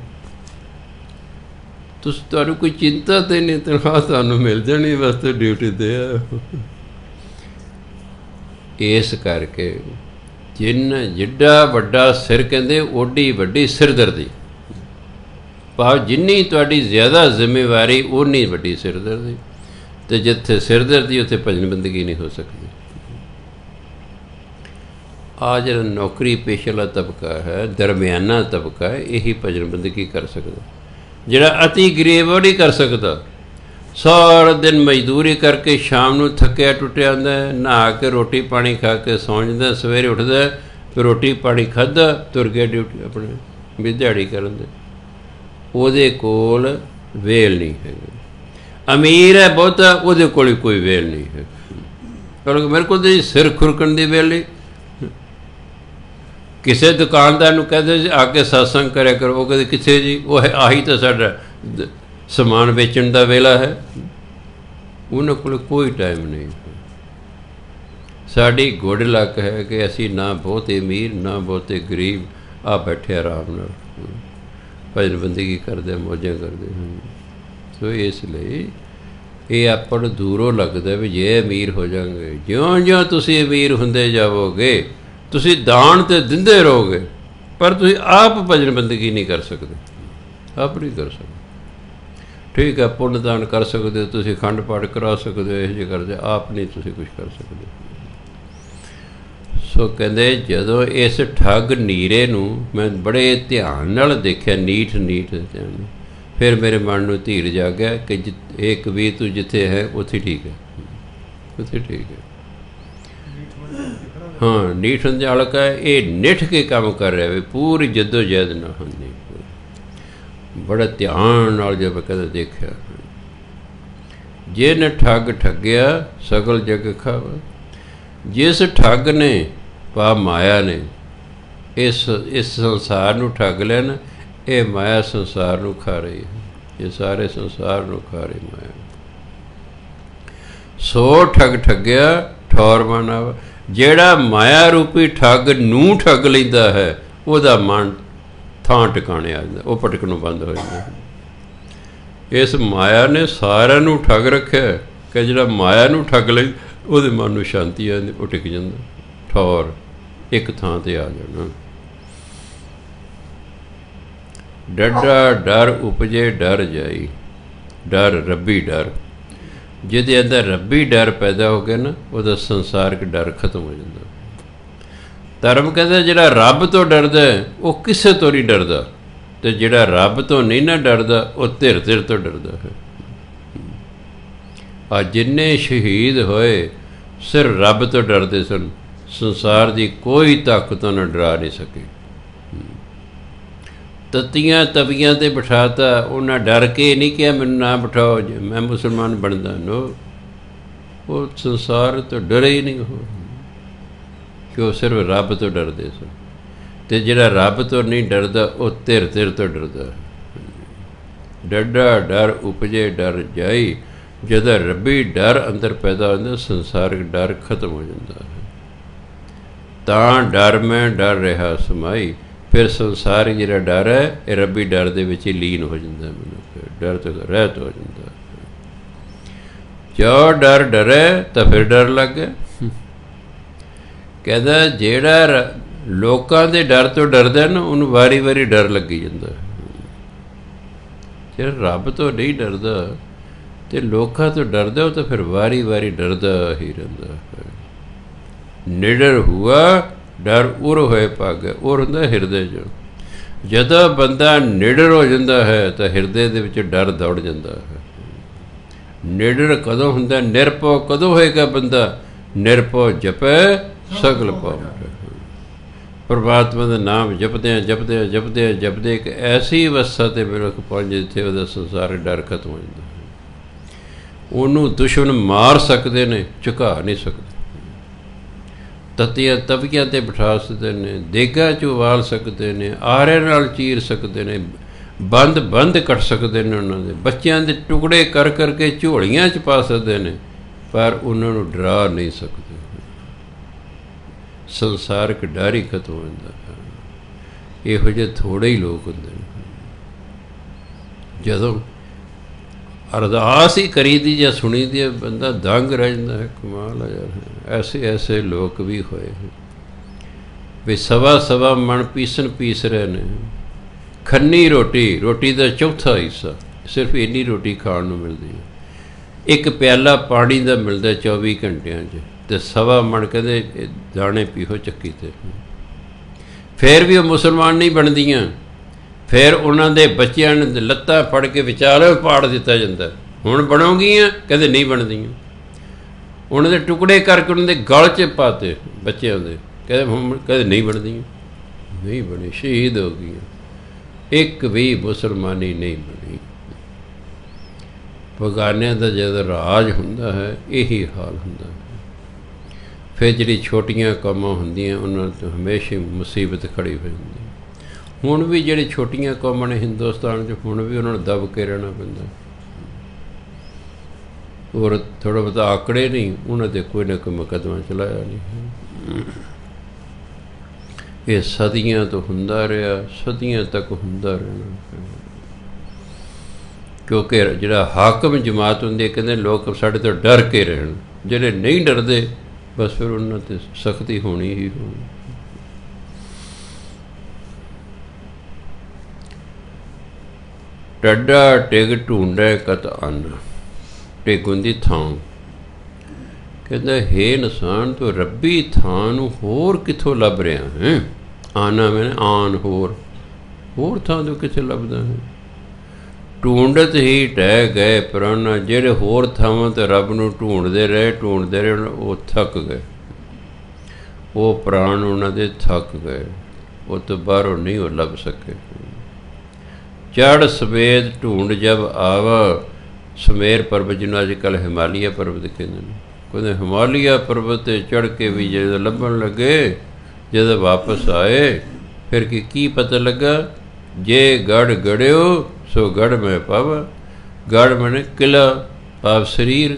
ਤੁਹਾਨੂੰ ਕੋਈ ਚਿੰਤਾ ਤਾਂ ਨਹੀਂ, ਤਨਖਾਹ ਤੁਹਾਨੂੰ ਮਿਲ ਜਾਣੀ, ਬਸ ਤਾਂ ਡਿਊਟੀ 'ਤੇ ਆ। ਇਸ ਕਰਕੇ ਜਿੱਡਾ ਵੱਡਾ ਸਿਰ ਕਹਿੰਦੇ ਓਡੀ ਵੱਡੀ ਸਿਰਦਰਦੀ, ਭਾਵ ਜਿੰਨੀ ਤੁਹਾਡੀ ਜ਼ਿਆਦਾ ਜ਼ਿੰਮੇਵਾਰੀ ਓਨੀ ਵੱਡੀ ਸਿਰਦਰਦੀ। ਅਤੇ ਜਿੱਥੇ ਸਿਰਦਰਦੀ ਉੱਥੇ ਭਜਨ ਬੰਦਗੀ ਨਹੀਂ ਹੋ ਸਕਦੀ। ਆ ਜਿਹੜਾ ਨੌਕਰੀ ਪੇਸ਼ੇ ਵਾਲਾ ਤਬਕਾ ਹੈ, ਦਰਮਿਆਨਾ ਤਬਕਾ ਹੈ, ਇਹੀ ਭਜਨ ਬੰਦਗੀ ਕਰ ਸਕਦਾ। ਜਿਹੜਾ ਅਤੀ ਗਰੀਬ ਉਹ ਨਹੀਂ ਕਰ ਸਕਦਾ। ਸਾਰਾ ਦਿਨ ਮਜ਼ਦੂਰੀ ਕਰਕੇ ਸ਼ਾਮ ਨੂੰ ਥੱਕਿਆ ਟੁੱਟਿਆ ਹੁੰਦਾ, ਨਹਾ ਕੇ ਰੋਟੀ ਪਾਣੀ ਖਾ ਕੇ ਸੌਂ ਜਾਂਦਾ, ਸਵੇਰੇ ਉੱਠਦਾ, ਫਿਰ ਰੋਟੀ ਪਾਣੀ ਖਾਧਾ, ਤੁਰ ਗਿਆ ਡਿਊਟੀ ਆਪਣੇ ਵੀ ਦਿਹਾੜੀ ਕਰਨ ਦੇ। ਉਹਦੇ ਕੋਲ ਵੇਲ ਨਹੀਂ ਹੈਗੀ। ਅਮੀਰ ਹੈ ਬਹੁਤਾ, ਉਹਦੇ ਕੋਲ ਕੋਈ ਵੇਲ ਨਹੀਂ ਹੈ। ਕਿਉਂਕਿ ਮੇਰੇ ਕੋਲ ਤਾਂ ਸਿਰ ਖੁਰਕਣ ਦੀ ਵੇਲ ਨਹੀਂ। ਕਿਸੇ ਦੁਕਾਨਦਾਰ ਨੂੰ ਕਹਿੰਦੇ ਜੀ ਆ ਕੇ ਸਤਸੰਗ ਕਰਿਆ ਕਰੋ, ਉਹ ਕਹਿੰਦੇ ਕਿੱਥੇ ਜੀ, ਉਹ ਆਹੀ ਤਾਂ ਸਾਡਾ ਸਮਾਨ ਵੇਚਣ ਦਾ ਵੇਲਾ ਹੈ। ਉਹਨਾਂ ਕੋਲ ਕੋਈ ਟਾਈਮ ਨਹੀਂ। ਸਾਡੀ ਗੁੱਡ ਲੱਕ ਹੈ ਕਿ ਅਸੀਂ ਨਾ ਬਹੁਤੇ ਅਮੀਰ ਨਾ ਬਹੁਤੇ ਗਰੀਬ, ਆ ਬੈਠੇ ਆਰਾਮ ਨਾਲ ਭਜਨ ਬੰਦਗੀ ਕਰਦੇ, ਮੌਜਾਂ ਕਰਦੇ ਹਾਂ। ਸੋ ਇਸ ਲਈ ਇਹ ਆਪਾਂ ਨੂੰ ਦੂਰੋਂ ਲੱਗਦਾ ਵੀ ਜੇ ਅਮੀਰ ਹੋ ਜਾਵਾਂਗੇ, ਜਿਉਂ-ਜਿਉਂ ਤੁਸੀਂ ਅਮੀਰ ਹੁੰਦੇ ਜਾਵੋਗੇ ਤੁਸੀਂ ਦਾਨ ਤਾਂ ਦਿੰਦੇ ਰਹੋਗੇ, ਪਰ ਤੁਸੀਂ ਆਪ ਭਜਨ ਬੰਦਗੀ ਨਹੀਂ ਕਰ ਸਕਦੇ, ਆਪ ਨਹੀਂ ਕਰ ਸਕਦੇ। ਠੀਕ ਹੈ, ਪੁੰਨ ਦਾਨ ਕਰ ਸਕਦੇ ਹੋ, ਤੁਸੀਂ ਅਖੰਡ ਪਾਠ ਕਰਾ ਸਕਦੇ ਹੋ, ਇਹੋ ਜਿਹੇ ਕਰਦੇ, ਆਪ ਨਹੀਂ ਤੁਸੀਂ ਕੁਛ ਕਰ ਸਕਦੇ। ਸੋ ਕਹਿੰਦੇ ਜਦੋਂ ਇਸ ਠੱਗ ਨੀਰੇ ਨੂੰ ਮੈਂ ਬੜੇ ਧਿਆਨ ਨਾਲ ਦੇਖਿਆ, ਨੀਠ ਧਿਆਨ, ਫਿਰ ਮੇਰੇ ਮਨ ਨੂੰ ਧੀਰਜ ਆ ਗਿਆ ਕਿ ਇਹ ਕਬੀਰ ਤੂੰ ਜਿੱਥੇ ਹੈ ਉੱਥੇ ਠੀਕ ਹੈ, ਉੱਥੇ ਠੀਕ ਹੈ। ਹਾਂ, ਨੀਠ ਸੰਜਾਲਕ ਹੈ, ਇਹ ਨਿੱਠ ਕੇ ਕੰਮ ਕਰ ਰਿਹਾ ਵੀ ਪੂਰੀ ਜੱਦੋ ਜਹਿਦ ਨਾ ਹੁੰਦੀ। ਬੜਾ ਧਿਆਨ ਨਾਲ ਜਦ ਮੈਂ ਕਦੇ ਦੇਖਿਆ, ਜਿਹਨੇ ਠੱਗ ਠੱਗਿਆ ਸਗਲ ਜਗ ਖਾਵਾ। ਜਿਸ ਠੱਗ ਨੇ ਪਾ ਮਾਇਆ ਨੇ ਇਸ ਸੰਸਾਰ ਨੂੰ ਠੱਗ ਲਿਆ ਨਾ, ਇਹ ਮਾਇਆ ਸੰਸਾਰ ਨੂੰ ਖਾ ਰਹੀ ਹੈ, ਇਹ ਸਾਰੇ ਸੰਸਾਰ ਨੂੰ ਖਾ ਰਹੀ ਮਾਇਆ। ਸੋ ਠੱਗ ਠੱਗਿਆ ਠੌਰ ਮਾਨਾਵਾ। ਜਿਹੜਾ ਮਾਇਆ ਰੂਪੀ ਠੱਗ ਨੂੰ ਠੱਗ ਲੈਂਦਾ ਹੈ ਉਹਦਾ ਮਨ ਥਾਂ ਟਿਕਾਣੇ ਆ ਜਾਂਦਾ, ਉਹ ਭਟਕਣੋਂ ਬੰਦ ਹੋ ਜਾਂਦਾ। ਇਸ ਮਾਇਆ ਨੇ ਸਾਰਿਆਂ ਨੂੰ ਠੱਗ ਰੱਖਿਆ ਕਿ ਜਿਹੜਾ ਮਾਇਆ ਨੂੰ ਠੱਗ ਲੈ ਉਹਦੇ ਮਨ ਨੂੰ ਸ਼ਾਂਤੀ ਆ ਜਾਂਦੀ, ਉਹ ਟਿਕ ਜਾਂਦਾ, ਠੌਰ ਇੱਕ ਥਾਂ 'ਤੇ ਆ ਜਾਣਾ। ਡੱਡਾ ਡਰ ਉਪਜੇ ਡਰ ਜਾਈ, ਡਰ ਰੱਬੀ ਡਰ। ਜਿਹਦੇ ਅੰਦਰ ਰੱਬੀ ਡਰ ਪੈਦਾ ਹੋ ਗਿਆ ਨਾ, ਉਹਦਾ ਸੰਸਾਰਿਕ ਡਰ ਖਤਮ ਹੋ ਜਾਂਦਾ। ਧਰਮ ਕਹਿੰਦਾ ਜਿਹੜਾ ਰੱਬ ਤੋਂ ਡਰਦਾ ਉਹ ਕਿਸੇ ਤੋਂ ਨਹੀਂ ਡਰਦਾ, ਅਤੇ ਜਿਹੜਾ ਰੱਬ ਤੋਂ ਨਹੀਂ ਨਾ ਡਰਦਾ ਉਹ ਧਿਰ ਤੋਂ ਡਰਦਾ ਹੈ। ਆ ਜਿੰਨੇ ਸ਼ਹੀਦ ਹੋਏ ਸਿਰ ਰੱਬ ਤੋਂ ਡਰਦੇ ਸਨ, ਸੰਸਾਰ ਦੀ ਕੋਈ ਤਾਕਤ ਉਹਨਾਂ ਡਰਾ ਨਹੀਂ ਸਕੀ। ਤਤੀਆਂ ਤਵੀਆਂ 'ਤੇ ਬਿਠਾਤਾ, ਉਹਨਾਂ ਡਰ ਕੇ ਨਹੀਂ ਕਿਹਾ ਮੈਨੂੰ ਨਾ ਬਿਠਾਓ ਜੇ ਮੈਂ ਮੁਸਲਮਾਨ ਬਣਦਾ। ਨੋ, ਉਹ ਸੰਸਾਰ ਤੋਂ ਡਰੇ ਹੀ ਨਹੀਂ ਹੋ, ਕਿ ਉਹ ਸਿਰਫ ਰੱਬ ਤੋਂ ਡਰਦੇ ਸਨ। ਅਤੇ ਜਿਹੜਾ ਰੱਬ ਤੋਂ ਨਹੀਂ ਡਰਦਾ ਉਹ ਧਿਰ ਤੋਂ ਡਰਦਾ। ਡੱਡਾ ਡਰ ਉਪਜੇ ਡਰ ਜਾਈ। ਜਦੋਂ ਰੱਬੀ ਡਰ ਅੰਦਰ ਪੈਦਾ ਹੁੰਦਾ, ਸੰਸਾਰਿਕ ਡਰ ਖਤਮ ਹੋ ਜਾਂਦਾ ਹੈ। ਤਾਂ ਡਰ ਮੈਂ ਡਰ ਰਿਹਾ ਸਮਾਈ। ਫਿਰ ਸੰਸਾਰਿਕ ਜਿਹੜਾ ਡਰ ਹੈ ਇਹ ਰੱਬੀ ਡਰ ਦੇ ਵਿੱਚ ਹੀ ਲੀਨ ਹੋ ਜਾਂਦਾ, ਮੈਨੂੰ ਡਰ ਤੋਂ ਰਹਿਤ ਹੋ ਜਾਂਦਾ। ਜੋ ਡਰ ਡਰੇ ਤਾਂ ਫਿਰ ਡਰ ਲੱਗ ਗਿਆ। ਕਹਿੰਦਾ ਜਿਹੜਾ ਲੋਕਾਂ ਦੇ ਡਰ ਤੋਂ ਡਰਦਾ ਨਾ, ਉਹਨੂੰ ਵਾਰੀ ਵਾਰੀ ਡਰ ਲੱਗੀ ਜਾਂਦਾ। ਜਿਹੜਾ ਰੱਬ ਤੋਂ ਨਹੀਂ ਡਰਦਾ ਅਤੇ ਲੋਕਾਂ ਤੋਂ ਡਰਦਾ, ਉਹ ਤਾਂ ਫਿਰ ਵਾਰੀ ਵਾਰੀ ਡਰਦਾ ਹੀ ਰਹਿੰਦਾ ਹੈ। ਨਿਡਰ ਹੁਆ ਡਰ ਉਰ ਹੋਏ ਭਾਗਾ। ਉਰ ਹੁੰਦਾ ਹਿਰਦੇ 'ਚ। ਜਦੋਂ ਬੰਦਾ ਨਿਡਰ ਹੋ ਜਾਂਦਾ ਹੈ ਤਾਂ ਹਿਰਦੇ ਦੇ ਵਿੱਚ ਡਰ ਦੌੜ ਜਾਂਦਾ ਹੈ। ਨਿਡਰ ਕਦੋਂ ਹੁੰਦਾ? ਨਿਰਭਉ ਕਦੋਂ ਹੋਏਗਾ ਬੰਦਾ? ਨਿਰਭਉ ਜਪੈ ਸਗਲ ਪਾਉ। ਪਰਮਾਤਮਾ ਦਾ ਨਾਮ ਜਪਦਿਆਂ ਜਪਦਿਆਂ ਜਪਦਿਆਂ ਜਪਦੇ ਇੱਕ ਐਸੀ ਅਵਸਥਾ 'ਤੇ ਮਨੁੱਖ ਪਹੁੰਚ ਜਿੱਥੇ ਉਹਦਾ ਸੰਸਾਰ ਡਰ ਖਤਮ ਹੋ ਜਾਂਦਾ ਹੈ। ਉਹਨੂੰ ਦੁਸ਼ਮਣ ਮਾਰ ਸਕਦੇ ਨੇ, ਝੁਕਾ ਨਹੀਂ ਸਕਦੇ। ਤਤੀਆਂ ਤਵੀਆਂ 'ਤੇ ਬਿਠਾ ਸਕਦੇ ਨੇ, ਦੇਗਾਂ 'ਚ ਉਬਾਲ ਸਕਦੇ ਨੇ, ਆਰੇ ਨਾਲ ਚੀਰ ਸਕਦੇ ਨੇ, ਬੰਦ ਕੱਟ ਸਕਦੇ ਨੇ, ਉਹਨਾਂ ਦੇ ਬੱਚਿਆਂ ਦੇ ਟੁਕੜੇ ਕਰ ਕਰਕੇ ਝੋਲੀਆਂ 'ਚ ਪਾ ਸਕਦੇ ਨੇ, ਪਰ ਉਹਨਾਂ ਨੂੰ ਡਰਾ ਨਹੀਂ ਸਕਦੇ। ਸੰਸਾਰਕ ਡਰ ਹੀ ਖਤਮ ਹੋ ਜਾਂਦਾ। ਇਹੋ ਜਿਹੇ ਥੋੜ੍ਹੇ ਹੀ ਲੋਕ ਹੁੰਦੇ ਨੇ। ਜਦੋਂ ਅਰਦਾਸ ਹੀ ਕਰੀਦੀ ਜਾਂ ਸੁਣੀ ਦੀ ਬੰਦਾ ਦੰਗ ਰਹਿ ਜਾਂਦਾ ਹੈ। ਕਮਾਲ ਹੈ ਯਾਰ। ਐਸੇ ਲੋਕ ਵੀ ਹੋਏ ਵੀ ਸਵਾ ਮਣ ਪੀਸ ਰਹੇ ਨੇ। ਖੰਨੀ ਰੋਟੀ ਦਾ ਚੌਥਾ ਹਿੱਸਾ, ਸਿਰਫ ਇੰਨੀ ਰੋਟੀ ਖਾਣ ਨੂੰ ਮਿਲਦੀ ਹੈ। ਇੱਕ ਪਿਆਲਾ ਪਾਣੀ ਦਾ ਮਿਲਦਾ 24 ਘੰਟਿਆਂ 'ਚ, ਅਤੇ ਸਵਾ ਮਣ ਕਹਿੰਦੇ ਦਾਣੇ ਪੀਹੋ ਚੱਕੀ 'ਤੇ। ਫਿਰ ਵੀ ਉਹ ਮੁਸਲਮਾਨ ਨਹੀਂ ਬਣਦੀਆਂ। ਫਿਰ ਉਹਨਾਂ ਦੇ ਬੱਚਿਆਂ ਨੇ ਲੱਤਾਂ ਫੜ ਕੇ ਵਿਚਾਲੇ ਪਾੜ ਦਿੱਤਾ ਜਾਂਦਾ। ਹੁਣ ਬਣੋਗੀਆਂ? ਕਹਿੰਦੇ ਨਹੀਂ ਬਣਦੀਆਂ। ਉਹਨਾਂ ਦੇ ਟੁਕੜੇ ਕਰਕੇ ਉਹਨਾਂ ਦੇ ਗਲ 'ਚ ਪਾਤੇ ਬੱਚਿਆਂ ਦੇ, ਕਹਿੰਦੇ ਨਹੀਂ ਬਣਦੀਆਂ। ਨਹੀਂ ਬਣੀ, ਸ਼ਹੀਦ ਹੋ ਗਈਆਂ। ਇੱਕ ਵੀ ਮੁਸਲਮਾਨੀ ਨਹੀਂ ਬਣੀ। ਬਗਾਨਿਆਂ ਦਾ ਜਦੋਂ ਰਾਜ ਹੁੰਦਾ ਹੈ ਇਹੀ ਹਾਲ ਹੁੰਦਾ ਹੈ। ਫਿਰ ਜਿਹੜੀ ਛੋਟੀਆਂ ਕੌਮਾਂ ਹੁੰਦੀਆਂ ਉਹਨਾਂ ਤੋਂ ਹਮੇਸ਼ਾ ਮੁਸੀਬਤ ਖੜੀ ਹੋ ਜਾਂਦੀ। ਹੁਣ ਵੀ ਜਿਹੜੇ ਛੋਟੀਆਂ ਕੌਮਾਂ ਨੇ ਹਿੰਦੁਸਤਾਨ 'ਚ, ਹੁਣ ਵੀ ਉਹਨਾਂ ਨੂੰ ਦਬ ਕੇ ਰਹਿਣਾ ਪੈਂਦਾ। ਔਰ ਥੋੜ੍ਹਾ ਬਹੁਤਾ ਆਕੜੇ ਨਹੀਂ, ਉਹਨਾਂ 'ਤੇ ਕੋਈ ਨਾ ਕੋਈ ਮੁਕੱਦਮਾ ਚਲਾਇਆ ਨਹੀਂ। ਇਹ ਸਦੀਆਂ ਤੋਂ ਹੁੰਦਾ ਰਿਹਾ, ਸਦੀਆਂ ਤੱਕ ਹੁੰਦਾ ਰਹਿਣਾ। ਕਿਉਂਕਿ ਜਿਹੜਾ ਹਾਕਮ ਜਮਾਤ ਹੁੰਦੀ, ਕਹਿੰਦੇ ਲੋਕ ਸਾਡੇ ਤੋਂ ਡਰ ਕੇ ਰਹਿਣ। ਜਿਹੜੇ ਨਹੀਂ ਡਰਦੇ ਬਸ ਫਿਰ ਉਹਨਾਂ 'ਤੇ ਸਖਤੀ ਹੋਣੀ ਹੀ ਹੋਣੀ। ਟੱਡਾ ਟਿਗ ਢੂੰਡੈ ਕਤ ਅੰਨ, ਟਿਗ ਹੁੰਦੀ ਥਾਂ। ਕਹਿੰਦਾ ਹੇ ਇਨਸਾਨ, ਤੂੰ ਰੱਬੀ ਥਾਂ ਨੂੰ ਹੋਰ ਕਿੱਥੋਂ ਲੱਭ ਰਿਹਾ ਹੈ? ਆਨਾ ਮੈਨੇ ਆਨ, ਹੋਰ ਥਾਂ ਤੋਂ ਕਿੱਥੇ ਲੱਭਦਾ ਹੈ? ਢੂੰਡਤ ਹੀ ਟਹਿ ਗਏ ਪ੍ਰਾਣਾ, ਜਿਹੜੇ ਹੋਰ ਥਾਵਾਂ 'ਤੇ ਰੱਬ ਨੂੰ ਢੂੰਡਦੇ ਰਹੇ ਉਹ ਥੱਕ ਗਏ। ਉਹ ਪ੍ਰਾਣ ਉਹਨਾਂ ਦੇ ਥੱਕ ਗਏ, ਉਹ ਤੋਂ ਬਾਹਰੋਂ ਨਹੀਂ ਉਹ ਲੱਭ ਸਕੇ। ਚੜ੍ਹ ਸਵੇਦ ਢੂੰਡ ਜਬ ਆਵਾ, ਸਮੇਰ ਪਰਬਤ ਜਿਹਨੂੰ ਅੱਜ ਕੱਲ੍ਹ ਹਿਮਾਲਿਆ ਪਰਬਤ ਕਹਿੰਦੇ ਨੇ। ਕਹਿੰਦੇ ਹਿਮਾਲਿਆ ਪਰਬਤ 'ਤੇ ਚੜ੍ਹ ਕੇ ਵੀ ਜਦੋਂ ਲੱਭਣ ਲੱਗੇ, ਜਦੋਂ ਵਾਪਸ ਆਏ ਫਿਰ ਕੀ ਪਤਾ ਲੱਗਾ? ਜੇ ਗੜ ਗੜਿਓ ਸੋ ਗੜ ਮੈਂ ਪਾਵਾ। ਗੜ ਮੈਨੇ ਕਿਲਾ, ਆਪ ਸਰੀਰ।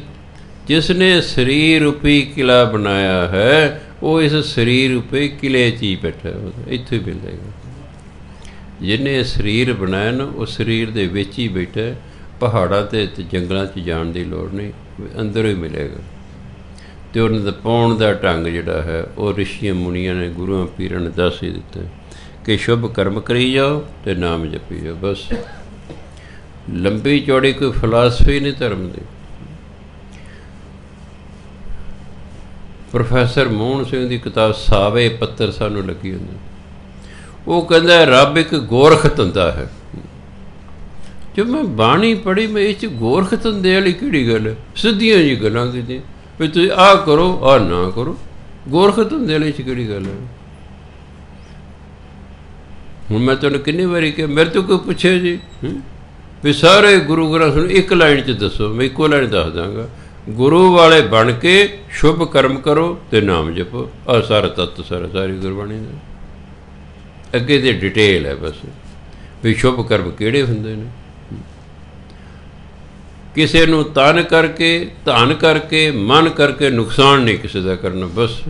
ਜਿਸ ਨੇ ਸਰੀਰ ਰੂਪੀ ਕਿਲਾ ਬਣਾਇਆ ਹੈ ਉਹ ਇਸ ਸਰੀਰ ਰੂਪੀ ਕਿਲੇ 'ਚ ਹੀ ਬੈਠਾ, ਇੱਥੇ ਹੀ ਮਿਲੇਗਾ। ਜਿਹਨੇ ਸਰੀਰ ਬਣਾਇਆ ਨਾ ਉਹ ਸਰੀਰ ਦੇ ਵਿੱਚ ਹੀ ਬੈਠਾ। ਪਹਾੜਾਂ 'ਤੇ ਜੰਗਲਾਂ 'ਚ ਜਾਣ ਦੀ ਲੋੜ ਨਹੀਂ, ਅੰਦਰੋਂ ਹੀ ਮਿਲੇਗਾ। ਅਤੇ ਉਹਨਾਂ ਦਾ ਪਾਉਣ ਦਾ ਢੰਗ ਜਿਹੜਾ ਹੈ ਉਹ ਰਿਸ਼ੀਆਂ ਮੁਨੀਆਂ ਨੇ, ਗੁਰੂਆਂ ਪੀਰਾਂ ਨੇ ਦੱਸ ਹੀ ਦਿੱਤਾ ਕਿ ਸ਼ੁਭ ਕਰਮ ਕਰੀ ਜਾਓ ਅਤੇ ਨਾਮ ਜਪੀ ਜਾਓ। ਬਸ ਲੰਬੀ ਚੌੜੀ ਕੋਈ ਫਿਲਾਸਫੀ ਨਹੀਂ ਧਰਮ ਦੀ। ਪ੍ਰੋਫੈਸਰ ਮੋਹਨ ਸਿੰਘ ਦੀ ਕਿਤਾਬ ਸਾਵੇ ਪੱਤਰ ਸਾਨੂੰ ਲੱਗੀ ਹੁੰਦੀ। ਉਹ ਕਹਿੰਦਾ ਰੱਬ ਇੱਕ ਗੋਰਖ ਧੰਦਾ ਹੈ। ਜਦ ਮੈਂ ਬਾਣੀ ਪੜ੍ਹੀ, ਮੈਂ ਇਹ 'ਚ ਗੋਰਖ ਧੰਦੇ ਵਾਲੀ ਕਿਹੜੀ ਗੱਲ ਹੈ? ਸਿੱਧੀਆਂ ਜੀ ਗੱਲਾਂ ਕੀਤੀਆਂ ਵੀ ਤੁਸੀਂ ਆਹ ਕਰੋ ਆਹ ਨਾ ਕਰੋ। ਗੋਰਖ ਧੰਦੇ ਵਾਲੀ 'ਚ ਕਿਹੜੀ ਗੱਲ ਹੈ? ਹੁਣ ਮੈਂ ਤੁਹਾਨੂੰ ਕਿੰਨੀ ਵਾਰੀ ਕਿਹਾ, ਮੇਰੇ ਤੋਂ ਕੋਈ ਪੁੱਛੇ ਜੀ ਵੀ ਸਾਰੇ ਗੁਰੂ ਗ੍ਰੰਥ ਨੂੰ ਇੱਕ ਲਾਈਨ 'ਚ ਦੱਸੋ, ਮੈਂ ਇੱਕੋ ਲਾਈਨ ਦੱਸ ਦਾਂਗਾ। ਗੁਰੂ ਵਾਲੇ ਬਣ ਕੇ ਸ਼ੁਭ ਕਰਮ ਕਰੋ ਅਤੇ ਨਾਮ ਜਪੋ। ਆਹ ਸਾਰਾ ਤੱਤ ਸਾਰੀ ਗੁਰਬਾਣੀ ਦਾ ਅੱਗੇ ਦੀ ਡਿਟੇਲ ਹੈ ਬਸ, ਵੀ ਸ਼ੁਭ ਕਰਮ ਕਿਹੜੇ ਹੁੰਦੇ ਨੇ। ਕਿਸੇ ਨੂੰ ਧਨ ਕਰਕੇ ਮਨ ਕਰਕੇ ਨੁਕਸਾਨ ਨਹੀਂ ਕਿਸੇ ਦਾ ਕਰਨਾ। ਬਸ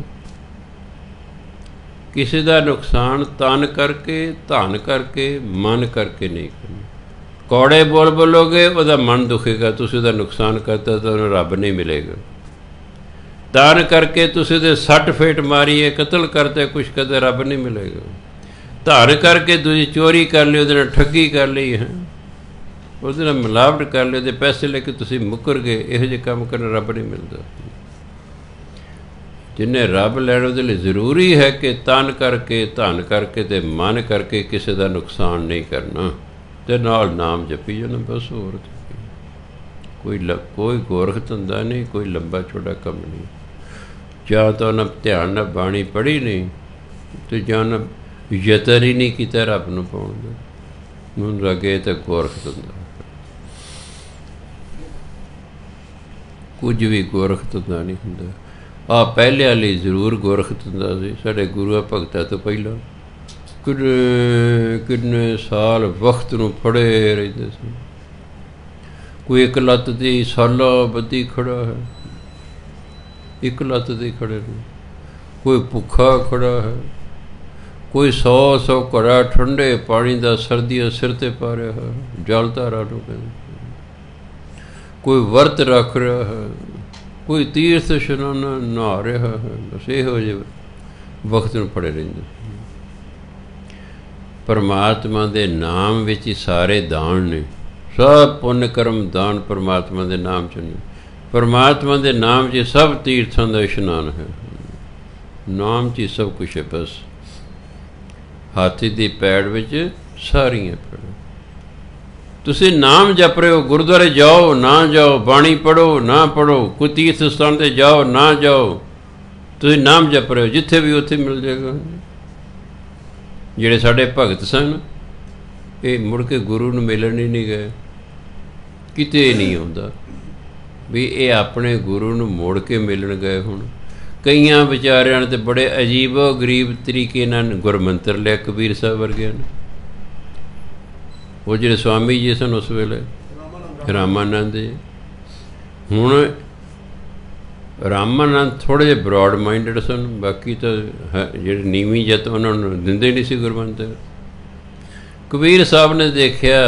ਕਿਸੇ ਦਾ ਨੁਕਸਾਨ ਧਨ ਕਰਕੇ, ਧਨ ਕਰਕੇ, ਮਨ ਕਰਕੇ ਨਹੀਂ ਕਰਨਾ। ਕੌੜੇ ਬੋਲੋਗੇ ਉਹਦਾ ਮਨ ਦੁਖੇਗਾ, ਤੁਸੀਂ ਉਹਦਾ ਨੁਕਸਾਨ ਕਰਤਾ ਤਾਂ ਉਹਨੂੰ ਰੱਬ ਨਹੀਂ ਮਿਲੇਗਾ। ਧਨ ਕਰਕੇ ਤੁਸੀਂ ਉਹਦੇ ਸੱਟ ਫੇਟ ਮਾਰੀਏ, ਕਤਲ ਕਰਤੇ, ਕੁਛ ਕਰਦੇ, ਰੱਬ ਨਹੀਂ ਮਿਲੇਗਾ। ਧਨ ਕਰਕੇ ਤੁਸੀਂ ਚੋਰੀ ਕਰ ਲਈ, ਉਹਦੇ ਨਾਲ ਠੱਗੀ ਕਰ ਲਈ ਹੈ, ਉਹਦੇ ਨਾਲ ਮਿਲਾਵਟ ਕਰ ਲਈ, ਉਹਦੇ ਪੈਸੇ ਲੈ ਕੇ ਤੁਸੀਂ ਮੁੱਕਰ ਗਏ, ਇਹੋ ਜਿਹੇ ਕੰਮ ਕਰਨ ਰੱਬ ਨਹੀਂ ਮਿਲਦਾ। ਜਿੰਨੇ ਰੱਬ ਲੈਣ ਉਹਦੇ ਲਈ ਜ਼ਰੂਰੀ ਹੈ ਕਿ ਧਨ ਕਰਕੇ ਅਤੇ ਮਨ ਕਰਕੇ ਕਿਸੇ ਦਾ ਨੁਕਸਾਨ ਨਹੀਂ ਕਰਨਾ ਅਤੇ ਨਾਲ ਨਾਮ ਜਪੀ ਜਾਣਾ। ਬਸ ਹੋਰ ਕੋਈ ਗੋਰਖ ਧੰਦਾ ਨਹੀਂ, ਕੋਈ ਲੰਬਾ ਛੋਟਾ ਕੰਮ ਨਹੀਂ। ਜਾਂ ਤਾਂ ਉਹਨਾਂ ਧਿਆਨ ਨਾਲ ਬਾਣੀ ਪੜ੍ਹੀ ਨਹੀਂ ਅਤੇ ਜਾਂ ਉਹਨਾਂ ਯਤਨ ਹੀ ਨਹੀਂ ਕੀਤਾ ਰੱਬ ਨੂੰ ਪਾਉਣ ਦਾ। ਹੁਣ ਲੱਗੇ ਤਾਂ ਗੋਰਖ ਧੰਦਾ। ਕੁਝ ਵੀ ਗੁਰਖਤ ਦਾ ਨਹੀਂ ਹੁੰਦਾ। ਆ ਪਹਿਲਿਆਂ ਲਈ ਜ਼ਰੂਰ ਗੁਰਖਤ ਹੁੰਦਾ ਸੀ। ਸਾਡੇ ਗੁਰੂਆਂ ਭਗਤਾਂ ਤੋਂ ਪਹਿਲਾਂ ਕਿੰਨੇ ਸਾਲ ਵਕਤ ਨੂੰ ਫੜੇ ਰਹਿੰਦੇ ਸੀ। ਕੋਈ ਇੱਕ ਲੱਤ ਦੀ ਸਾਲਾਂ ਬੱਧੀ ਖੜਾ ਹੈ, ਇੱਕ ਲੱਤ ਦੀ ਖੜੇ ਨੇ। ਕੋਈ ਭੁੱਖਾ ਖੜਾ ਹੈ, ਕੋਈ 100 ਘੜਾ ਠੰਡੇ ਪਾਣੀ ਦਾ ਸਰਦੀਆਂ ਸਿਰ 'ਤੇ ਪਾ ਰਿਹਾ ਹੈ, ਜਲ ਧਾਰਾ ਨੂੰ ਕਹਿੰਦੇ। ਕੋਈ ਵਰਤ ਰੱਖ ਰਿਹਾ ਹੈ, ਕੋਈ ਤੀਰਥ ਇਸ਼ਨਾਨ ਨਹਾ ਰਿਹਾ ਹੈ। ਬਸ ਇਹੋ ਜਿਹੇ ਵਕਤ ਨੂੰ ਫੜੇ ਰਹਿੰਦੇ। ਪਰਮਾਤਮਾ ਦੇ ਨਾਮ ਵਿੱਚ ਹੀ ਸਾਰੇ ਦਾਨ ਨੇ। ਸਭ ਪੁੰਨ ਕਰਮ ਦਾਨ ਪਰਮਾਤਮਾ ਦੇ ਨਾਮ 'ਚ ਨੇ। ਪਰਮਾਤਮਾ ਦੇ ਨਾਮ 'ਚ ਸਭ ਤੀਰਥਾਂ ਦਾ ਇਸ਼ਨਾਨ ਹੈ। ਨਾਮ 'ਚ ਹੀ ਸਭ ਕੁਛ ਹੈ। ਬਸ ਹਾਥੀ ਦੀ ਪੈੜ ਵਿੱਚ ਸਾਰੀਆਂ ਪੈੜਾਂ। ਤੁਸੀਂ ਨਾਮ ਜਪ ਰਹੇ ਹੋ, ਗੁਰਦੁਆਰੇ ਜਾਓ ਨਾ ਜਾਓ, ਬਾਣੀ ਪੜ੍ਹੋ ਨਾ ਪੜ੍ਹੋ, ਕੋਈ ਤੀਰਥ ਸਥਾਨ 'ਤੇ ਜਾਓ ਨਾ ਜਾਓ, ਤੁਸੀਂ ਨਾਮ ਜਪ ਰਹੇ ਹੋ, ਜਿੱਥੇ ਵੀ ਉੱਥੇ ਮਿਲ ਜਾਏਗਾ। ਜਿਹੜੇ ਸਾਡੇ ਭਗਤ ਸਨ ਇਹ ਮੁੜ ਕੇ ਗੁਰੂ ਨੂੰ ਮਿਲਣ ਹੀ ਨਹੀਂ ਗਏ। ਕਿਤੇ ਨਹੀਂ ਆਉਂਦਾ ਵੀ ਇਹ ਆਪਣੇ ਗੁਰੂ ਨੂੰ ਮੁੜ ਕੇ ਮਿਲਣ ਗਏ। ਹੁਣ ਕਈਆਂ ਵਿਚਾਰਿਆਂ ਨੇ ਤਾਂ ਬੜੇ ਅਜੀਬੋ ਗਰੀਬ ਤਰੀਕੇ ਨਾਲ ਗੁਰਮੰਤਰ ਲਿਆ, ਕਬੀਰ ਸਾਹਿਬ ਵਰਗਿਆਂ ਨੇ। ਉਹ ਜਿਹੜੇ ਸਵਾਮੀ ਜੀ ਸਨ ਉਸ ਵੇਲੇ ਰਾਮਾਨੰਦ ਜੀ। ਹੁਣ ਰਾਮਾਨੰਦ ਥੋੜ੍ਹੇ ਜਿਹੇ ਬਰੋਡ ਮਾਈਂਡਡ ਸਨ, ਬਾਕੀ ਤਾਂ ਜਿਹੜੇ ਨੀਵੀਂ ਜਤ ਉਹਨਾਂ ਨੂੰ ਦਿੰਦੇ ਨਹੀਂ ਸੀ ਗੁਰਮੰਤਰ। ਕਬੀਰ ਸਾਹਿਬ ਨੇ ਦੇਖਿਆ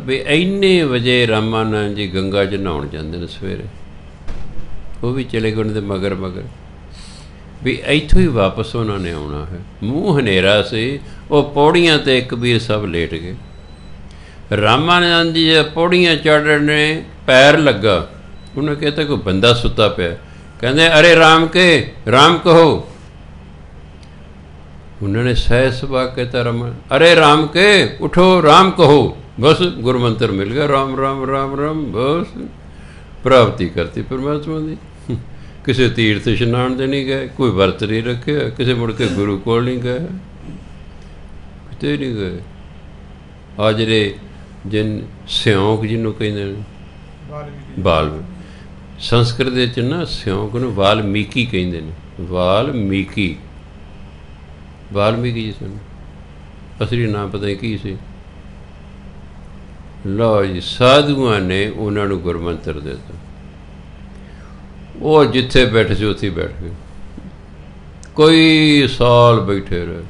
ਵੀ ਇੰਨੇ ਵਜੇ ਰਾਮਾਨੰਦ ਜੀ ਗੰਗਾ 'ਚ ਨਹਾਉਣ ਜਾਂਦੇ ਨੇ ਸਵੇਰੇ। ਉਹ ਵੀ ਚਲੇ ਗਏ ਉਹਨਾਂ ਦੇ ਮਗਰ ਵੀ ਇੱਥੋਂ ਹੀ ਵਾਪਸ ਉਹਨਾਂ ਨੇ ਆਉਣਾ ਹੈ। ਮੂੰਹ ਹਨੇਰਾ ਸੀ, ਉਹ ਪੌੜੀਆਂ 'ਤੇ ਕਬੀਰ ਸਾਹਿਬ ਲੇਟ ਗਏ। ਰਾਮਾਨੰਦ ਜੀ ਜੇ ਪੌੜੀਆਂ ਚੜ੍ਹਨ ਨੇ ਪੈਰ ਲੱਗਾ, ਉਹਨੇ ਕਿਹਾ ਕੋਈ ਬੰਦਾ ਸੁੱਤਾ ਪਿਆ। ਕਹਿੰਦੇ ਅਰੇ ਰਾਮ ਕੇ ਰਾਮ ਕਹੋ। उन्होंने सहस वाक कहता रमन, अरे राम के उठो राम कहो। बस गुरमंत्र मिल गया, राम राम राम राम। बस प्राप्ति करती परमात्मा की। किसी तीर्थ इशनान दे नहीं गए, कोई वर्त नहीं रखे, किसी मुड़ के गुरु कोल नहीं गए, किते नहीं गए। आ जिहड़े जिन सिਉਂਕ जिन्हों कहते बाल संस्कृत च ना सिਉਂਕ नूं वाल्मीकि कहते हैं। वाल्मीकि वाल्मीकि जी सन, असली नाम पता नहीं की सी। लो जी साधुआं ने उन्होंने गुरमंत्र देता। वो जिथे बैठे से उत्थे बैठ गए, कोई साल बैठे रहे।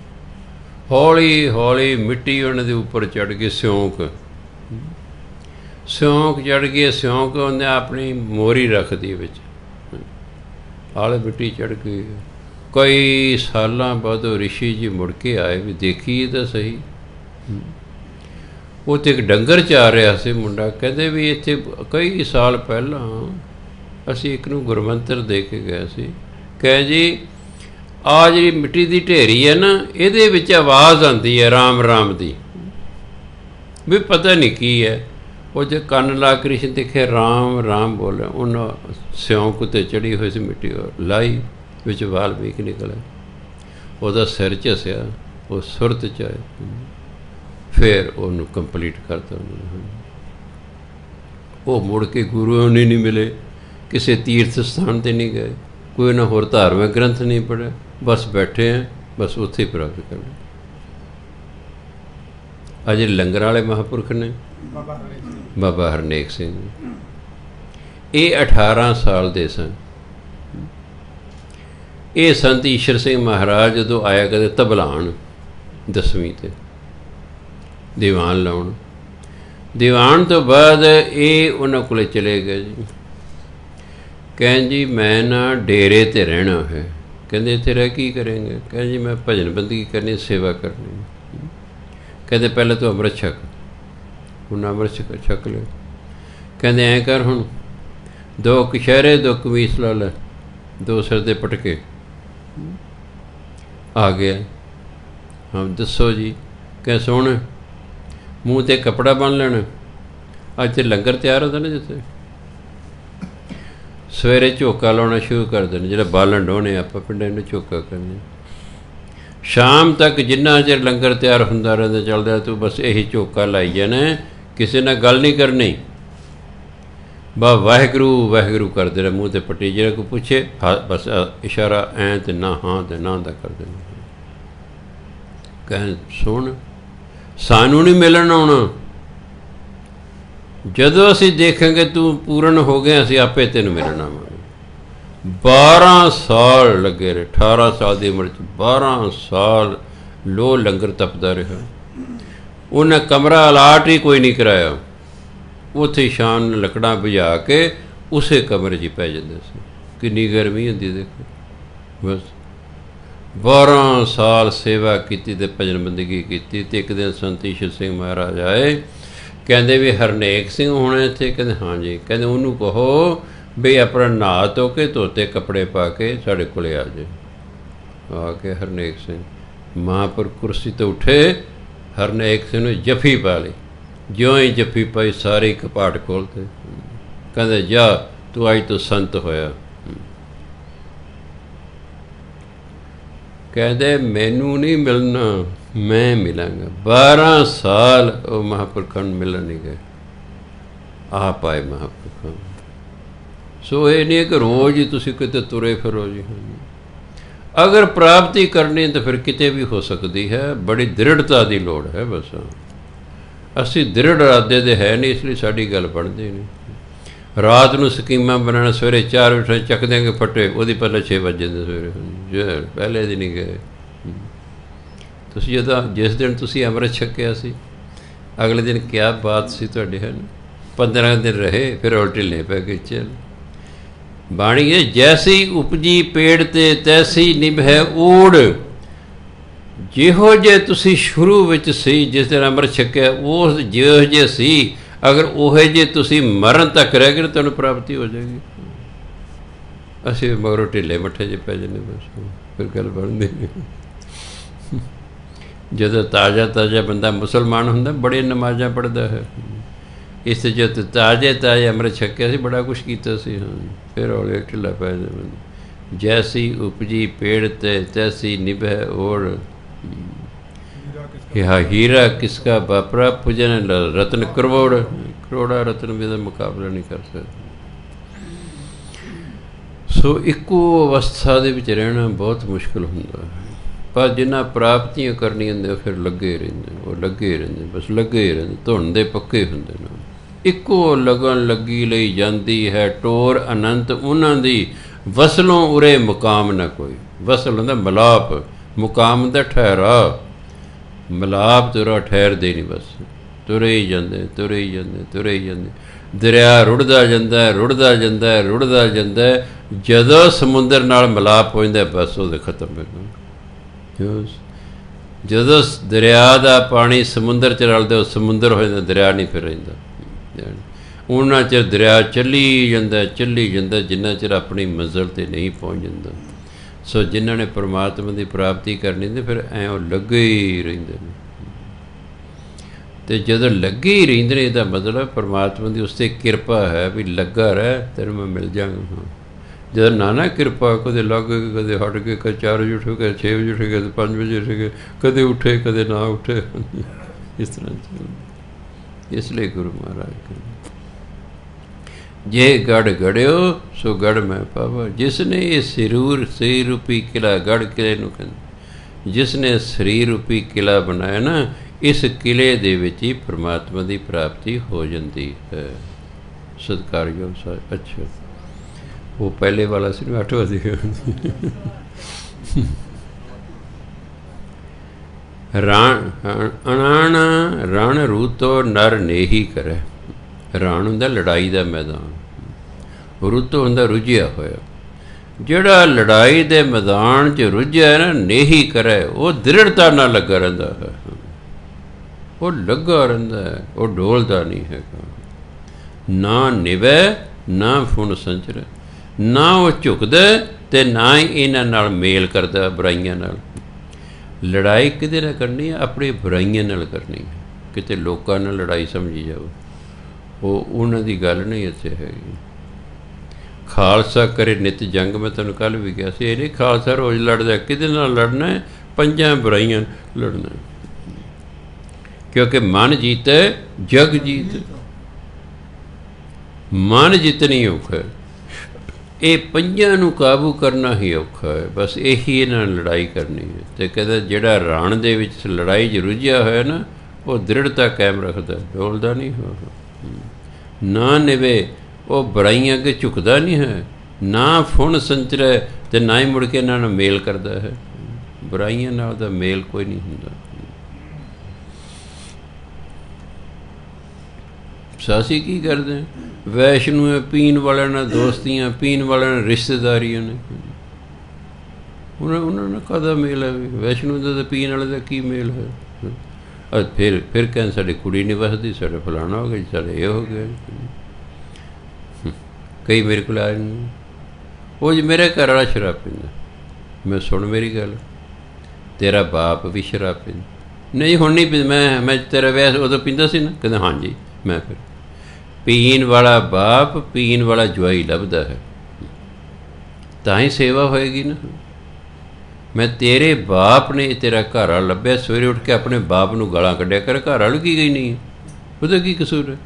हौली हौली मिट्टी उन्होंने उपर चढ़ गई, सिਉਂਕ चढ़ गई। सिਉਂਕ उन्हें अपनी मोरी रख दी विच, हाले मिट्टी चढ़ गई। कई साल बाद ऋषि जी मुड़ के आए भी देखिए तो सही। उत्थे एक डंगर चा रहा से मुंडा, कहते भी इत्थे कई साल पहला असी एक नूं गुरमंत्र दे के गए सी। कह जी आ जी मिट्टी की ढेरी है ना, इहदे विच आवाज़ आती है राम राम दी, भी पता नहीं की है। वो जो कन ला कृष्ण देखे राम राम बोले, उन्हें सिਉਂਕ ते चढ़ी हुई सी मिट्टी लाई, विच वाल्मीकि निकले। ਉਹਦਾ ਸਿਰ ਝਸਿਆ, ਉਹ ਸੁਰਤ 'ਚ ਆਏ, ਫਿਰ ਉਹਨੂੰ ਕੰਪਲੀਟ ਕਰਤਾ ਉਹਨੇ। ਉਹ ਮੁੜ ਕੇ ਗੁਰੂਆਂ ਨੇ ਨਹੀਂ ਮਿਲੇ, ਕਿਸੇ ਤੀਰਥ ਸਥਾਨ 'ਤੇ ਨਹੀਂ ਗਏ, ਕੋਈ ਨਾ ਹੋਰ ਧਾਰਮਿਕ ਗ੍ਰੰਥ ਨਹੀਂ ਪੜ੍ਹਿਆ, ਬਸ ਬੈਠੇ ਆ, ਬਸ ਉੱਥੇ ਹੀ ਪ੍ਰਾਪਤ ਕਰਨਾ। ਅਜੇ ਲੰਗਰ ਵਾਲੇ ਮਹਾਂਪੁਰਖ ਨੇ ਬਾਬਾ ਹਰਨੇਕ ਸਿੰਘ, ਇਹ 18 ਸਾਲ ਦੇ ਸਨ। ਇਹ ਸੰਤ ਈਸ਼ਰ ਸਿੰਘ ਮਹਾਰਾਜ ਜਦੋਂ ਆਇਆ ਕਦੇ ਧਬਲਾਣ 10ਵੀਂ 'ਤੇ ਦੀਵਾਨ ਲਾਉਣ, ਦੀਵਾਨ ਤੋਂ ਬਾਅਦ ਇਹ ਉਹਨਾਂ ਕੋਲ ਚਲੇ ਗਏ ਜੀ। ਕਹਿਣ ਜੀ ਮੈਂ ਨਾ ਡੇਰੇ 'ਤੇ ਰਹਿਣਾ ਹੈ। ਕਹਿੰਦੇ ਇੱਥੇ ਰਹਿ ਕੀ ਕरेंगे? ਕਹਿੰ ਜੀ ਮੈਂ ਭਜਨ ਬੰਦਗੀ ਕਰਨੀ, ਸੇਵਾ ਕਰਨੀ। ਕਹਿੰਦੇ ਪਹਿਲਾਂ ਤੂੰ ਅੰਮ੍ਰਿਤ ਛਕ। ਉਹਨਾਂ ਅੰਮ੍ਰਿਤ ਛਕ ਲਿਆ। ਕਹਿੰਦੇ ਐਂ ਕਰ, ਹੁਣ 2 ਕਛਹਿਰੇ 2 ਕਮੀਜ਼ ਲਾ ਲੈ, 2 ਸਿਰ ਦੇ ਪਟਕੇ। ਆ ਗਿਆ। ਹਾਂ ਦੱਸੋ ਜੀ। ਕਹਿ ਸੁਣ, ਮੂੰਹ 'ਤੇ ਕੱਪੜਾ ਬੰਨ੍ਹ ਲੈਣਾ, ਅੱਜ ਤੇ ਲੰਗਰ ਤਿਆਰ ਹੁੰਦਾ ਨਾ ਜਿੱਥੇ, ਸਵੇਰੇ ਝੋਕਾ ਲਾਉਣਾ ਸ਼ੁਰੂ ਕਰ ਦੇਣਾ, ਜਿਹੜਾ ਬਾਲਣ ਡੋਹਣੇ ਆਪਾਂ ਪਿੰਡਾਂ ਨੂੰ ਝੋਕਾ ਕਰਨੇ। ਸ਼ਾਮ ਤੱਕ ਜਿੰਨਾ ਚਿਰ ਲੰਗਰ ਤਿਆਰ ਹੁੰਦਾ ਰਹਿੰਦਾ ਚੱਲਦਾ, ਤੂੰ ਬਸ ਇਹੀ ਝੋਕਾ ਲਾਈ ਜਾਣਾ, ਕਿਸੇ ਨਾਲ ਗੱਲ ਨਹੀਂ ਕਰਨੀ। वाहिगुरू वाहिगुरू करते रहे, मूँह ते पट्टी, जो कोई पूछे बस इशारा ऐ तो ना हाँ तो ना दा कर देना। कह सुन सानू नहीं मिलन आना, जदों असी देखेंगे तू पूर्ण हो गया असी आपे तेन मिलना आवांगे। 12 साल लगे रहे, 18 साल की उम्र 12 साल लो लंगर तपदा रहा। उन्हें कमरा अलाट ही कोई नहीं कराया, उत्थे शाम लकड़ा बुझा के उसे कमरे च पै जाते सी। कितनी गर्मी होंदी देखो। बस 12 साल सेवा की ते भजन बंदगी की। एक दिन संत ईश्वर सिंह महाराज आए, कहते भी हरनेक सिंह होने इत्थे? कहते हाँ जी। कहते उन्होंने कहो भी अपना नहा धो के धोते कपड़े पा के साढ़े को आ जाए। आके हरनेक सिंह महापुर कुर्सी तो उठे, हरनेक सिंह ने जफी पा ली। ज्यों ही जफी पाई सारे कपाट खोलते, कहते जा तू अज तो संत होया। कहते मैनू नहीं मिलना, मैं मिलांगा। 12 साल वो महापुरखों मिलन नहीं गए, आप आए महापुरखों। सो ये नहीं कि रोज़ ही तुसी किते तुरे फिरो जी। अगर प्राप्ति करनी तो फिर किते भी हो सकती है, बड़ी दृढ़ता की लोड़ है। बस असी दृढ़ इरादे दे है नहीं, इसलिए साड़ी गल बनती नहीं। रात को स्कीमां बनाना, सवेरे 4 बजे चक देंगे फटे, वो पहले 6 बज जाते सवेरे, पहले दिन ही गए। तुसी जो जिस दिन तुसी अमृत छकिया सी, अगले दिन क्या बात सी तुहाडे है। 15 दिन रहे, फिर उल्टी ले पै गए। चल बाणी है जैसी उपजी पेड़ ते तैसी निभै ओड़। जिहो जे तुसी शुरू विच सी, जिस दिन अमृत छकिया उस जिहो जे सी, अगर ओहे जे तुसी मरण तक रह गए तुहानूं प्राप्ति हो जाएगी। असीं मगरों ढिले मੱਠੇ जे पै जाने, बस फिर गल बनदी नहीं। जदों ताज़ा ताज़ा बंदा मुसलमान हुंदा बड़े नमाज़ां पढ़दा है, इस जो ताज़े ताज़े अमृत छकिया सी, बड़ा कुछ कीता सी। हाँ फिर हौले ढिला पै जाए। जैसी उपजी पेड़ ते तैसी निभै ओड़। हीरा किसका बापरा पूजन रतन करोड़। करोड़ा रतन भी मुकाबला नहीं कर सकते। सो इको अवस्था दे विच रहना बहुत मुश्किल हुंदा है। पर जिन्ना प्राप्तियां करनी होंदे फिर लगे रहिंदे, वो लगे रहिंदे, बस लगे रहिंदे, धुन दे पक्के हुंदे ने। इको लगन लगी लई जांदी है टोर अनंत उन्हां दी, वसलों उरे मुकाम न कोई। वसल हुंदा मिलाप, मुकाम दा ठहरा। मिलाप तुरा ठहरदे नहीं, बस तुरे ही जांदे, तुरे ही जांदे, तुरे ही जांदे। दरिया रुड़दा जांदा है, रुड़दा जांदा है, रुड़दा जांदा है। जदों समुंदर नाल मिलाप हो जांदा बस वो खत्म हो जांदा। जदों दरिया का पानी समुंदर च रलदा समुंदर हो जाता, दरिया नहीं फिर रहिंदा। उन्ना चिर दरिया चली जाता जिन्ना चिर अपनी मंजिल ते नहीं पहुँच जाता। सो जिन्हों ने परमात्मा की प्राप्ति करनी तो फिर ऐं लगे ही रहिंदे ने। तो जदों लगे ही रहिंदे ने, इसदा मतलब परमात्मा की उससे कृपा है भी लगा रह तेरे मैं मिल जाऊँगा। जब नाना कृपा कदे लग गए, कदे हट गए, कदे 4 बजे उठे, कदे 6 बजे उठे, कदे 5 बजे उठे गए, कदे उठे कदे ना उठे, इस तरह चल। इसलिए गुरु महाराज कहते जे गढ़ गढ़ियो सो गढ़ मैं पावा। जिसने ये शरीर रूपी किला, गढ़ किले नूं कहंदे, जिसने शरीर रूपी किला बनाया ना, इस किले दे विच ही परमात्मा की प्राप्ति हो जाती है। सत्कारयोग साहब। अच्छा वो पहले वाला सी 8 बजे। रण रण रूतो नर नेही करे। रण हुंदा लड़ाई का मैदान, रुतो हुंदा रुझिया होया। जिहड़ा लड़ाई के मैदान च रुझिया है ना, नेही करे, वो दृढ़ता ना लगा रहिंदा है, वो लगा रहिंदा है, वो डोलदा नहीं है। ना निवै ना फुन संचरे, ना वो झुकदा ते ना ही इन्हां नाल मेल करदा बुराइयां नाल। लड़ाई किहदे नाल करनी है? अपनी बुराइयां नाल करनी है। किते लोकां नाल लड़ाई समझी जाओ, वो उन्हां दी गल नहीं इत्थे हैगी। खालसा करे नित जंग, मैं तुहानूं कल भी कहा सी, ये नहीं खालसा रोज़ लड़दा। किहदे नाल लड़ना है? 5 बुराइयां लड़ना है। क्योंकि मन जीते जग जीत। ਮਨ ਜਿਤਨੀ ਔਖਾ। ਇਹ ਪੰਜਾਂ ਨੂੰ ਕਾਬੂ ਕਰਨਾ ਹੀ ਔਖਾ ਹੈ। ਬਸ ਇਹੀ ਇਹਨਾਂ ਨਾਲ ਲੜਾਈ ਕਰਨੀ ਹੈ। ਅਤੇ ਕਹਿੰਦਾ ਜਿਹੜਾ ਰਣ ਦੇ ਵਿੱਚ ਲੜਾਈ 'ਚ ਰੁੱਝਿਆ ਹੋਇਆ ਨਾ, ਉਹ ਦ੍ਰਿੜਤਾ ਕਾਇਮ ਰੱਖਦਾ, ਡੋਲਦਾ ਨਹੀਂ ਹੋ, ਨਾ ਨਿਵੇ, ਉਹ ਬੁਰਾਈਆਂ ਅੱਗੇ ਝੁਕਦਾ ਨਹੀਂ ਹੈ, ਨਾ ਫੁਣ ਸੰਚਰੈ, ਅਤੇ ਨਾ ਹੀ ਮੁੜ ਕੇ ਇਹਨਾਂ ਨਾਲ ਮੇਲ ਕਰਦਾ ਹੈ। ਬੁਰਾਈਆਂ ਨਾਲ ਉਹਦਾ ਮੇਲ ਕੋਈ ਨਹੀਂ ਹੁੰਦਾ। ਅਸੀਂ ਕੀ ਕਰਦੇ? ਵੈਸ਼ਨੂੰ ਹੈ, ਪੀਣ ਵਾਲਿਆਂ ਨਾਲ ਦੋਸਤੀਆਂ, ਪੀਣ ਵਾਲਿਆਂ ਨਾਲ ਰਿਸ਼ਤੇਦਾਰੀਆਂ ਨੇ। ਉਹਨਾਂ ਨਾਲ ਕਾਹਦਾ ਮੇਲ ਹੈ? ਵੈਸ਼ਨੂੰ ਦਾ ਤਾਂ ਪੀਣ ਵਾਲੇ ਦਾ ਕੀ ਮੇਲ ਹੈ? ਫਿਰ ਕਹਿੰਦੇ ਸਾਡੀ ਕੁੜੀ ਨਹੀਂ ਵਸਦੀ, ਸਾਡਾ ਫਲਾਣਾ ਹੋ ਗਿਆ, ਸਾਡੇ ਇਹ ਹੋ ਗਿਆ। ਕਈ ਮੇਰੇ ਕੋਲ ਆਏ ਨੇ, ਉਹ ਜੀ ਮੇਰੇ ਘਰ ਵਾਲਾ ਸ਼ਰਾਬ ਪੀਂਦਾ। ਮੈਂ ਸੁਣ ਮੇਰੀ ਗੱਲ, ਤੇਰਾ ਬਾਪ ਵੀ ਸ਼ਰਾਬ ਪੀਂਦਾ? ਨਹੀਂ ਹੁਣ ਨਹੀਂ ਪੀਂਦਾ। ਮੈਂ ਤੇਰਾ ਵਿਆਹ ਉਦੋਂ ਪੀਂਦਾ ਸੀ ਨਾ? ਕਹਿੰਦਾ ਹਾਂਜੀ। ਮੈਂ ਫਿਰ ਪੀਣ ਵਾਲਾ ਬਾਪ, ਪੀਣ ਵਾਲਾ ਜਵਾਈ ਲੱਭਦਾ ਹੈ, ਤਾਂ ਹੀ ਸੇਵਾ ਹੋਏਗੀ ਨਾ। ਮੈਂ ਤੇਰੇ ਬਾਪ ਨੇ ਤੇਰਾ ਘਰ ਵਾਲਾ ਲੱਭਿਆ, ਸਵੇਰੇ ਉੱਠ ਕੇ ਆਪਣੇ ਬਾਪ ਨੂੰ ਗਾਲਾਂ ਕੱਢਿਆ ਕਰ, ਘਰ ਵਾਲੀ ਕੀ ਗਈ ਨਹੀਂ, ਉਹਦਾ ਕੀ ਕਸੂਰ ਹੈ?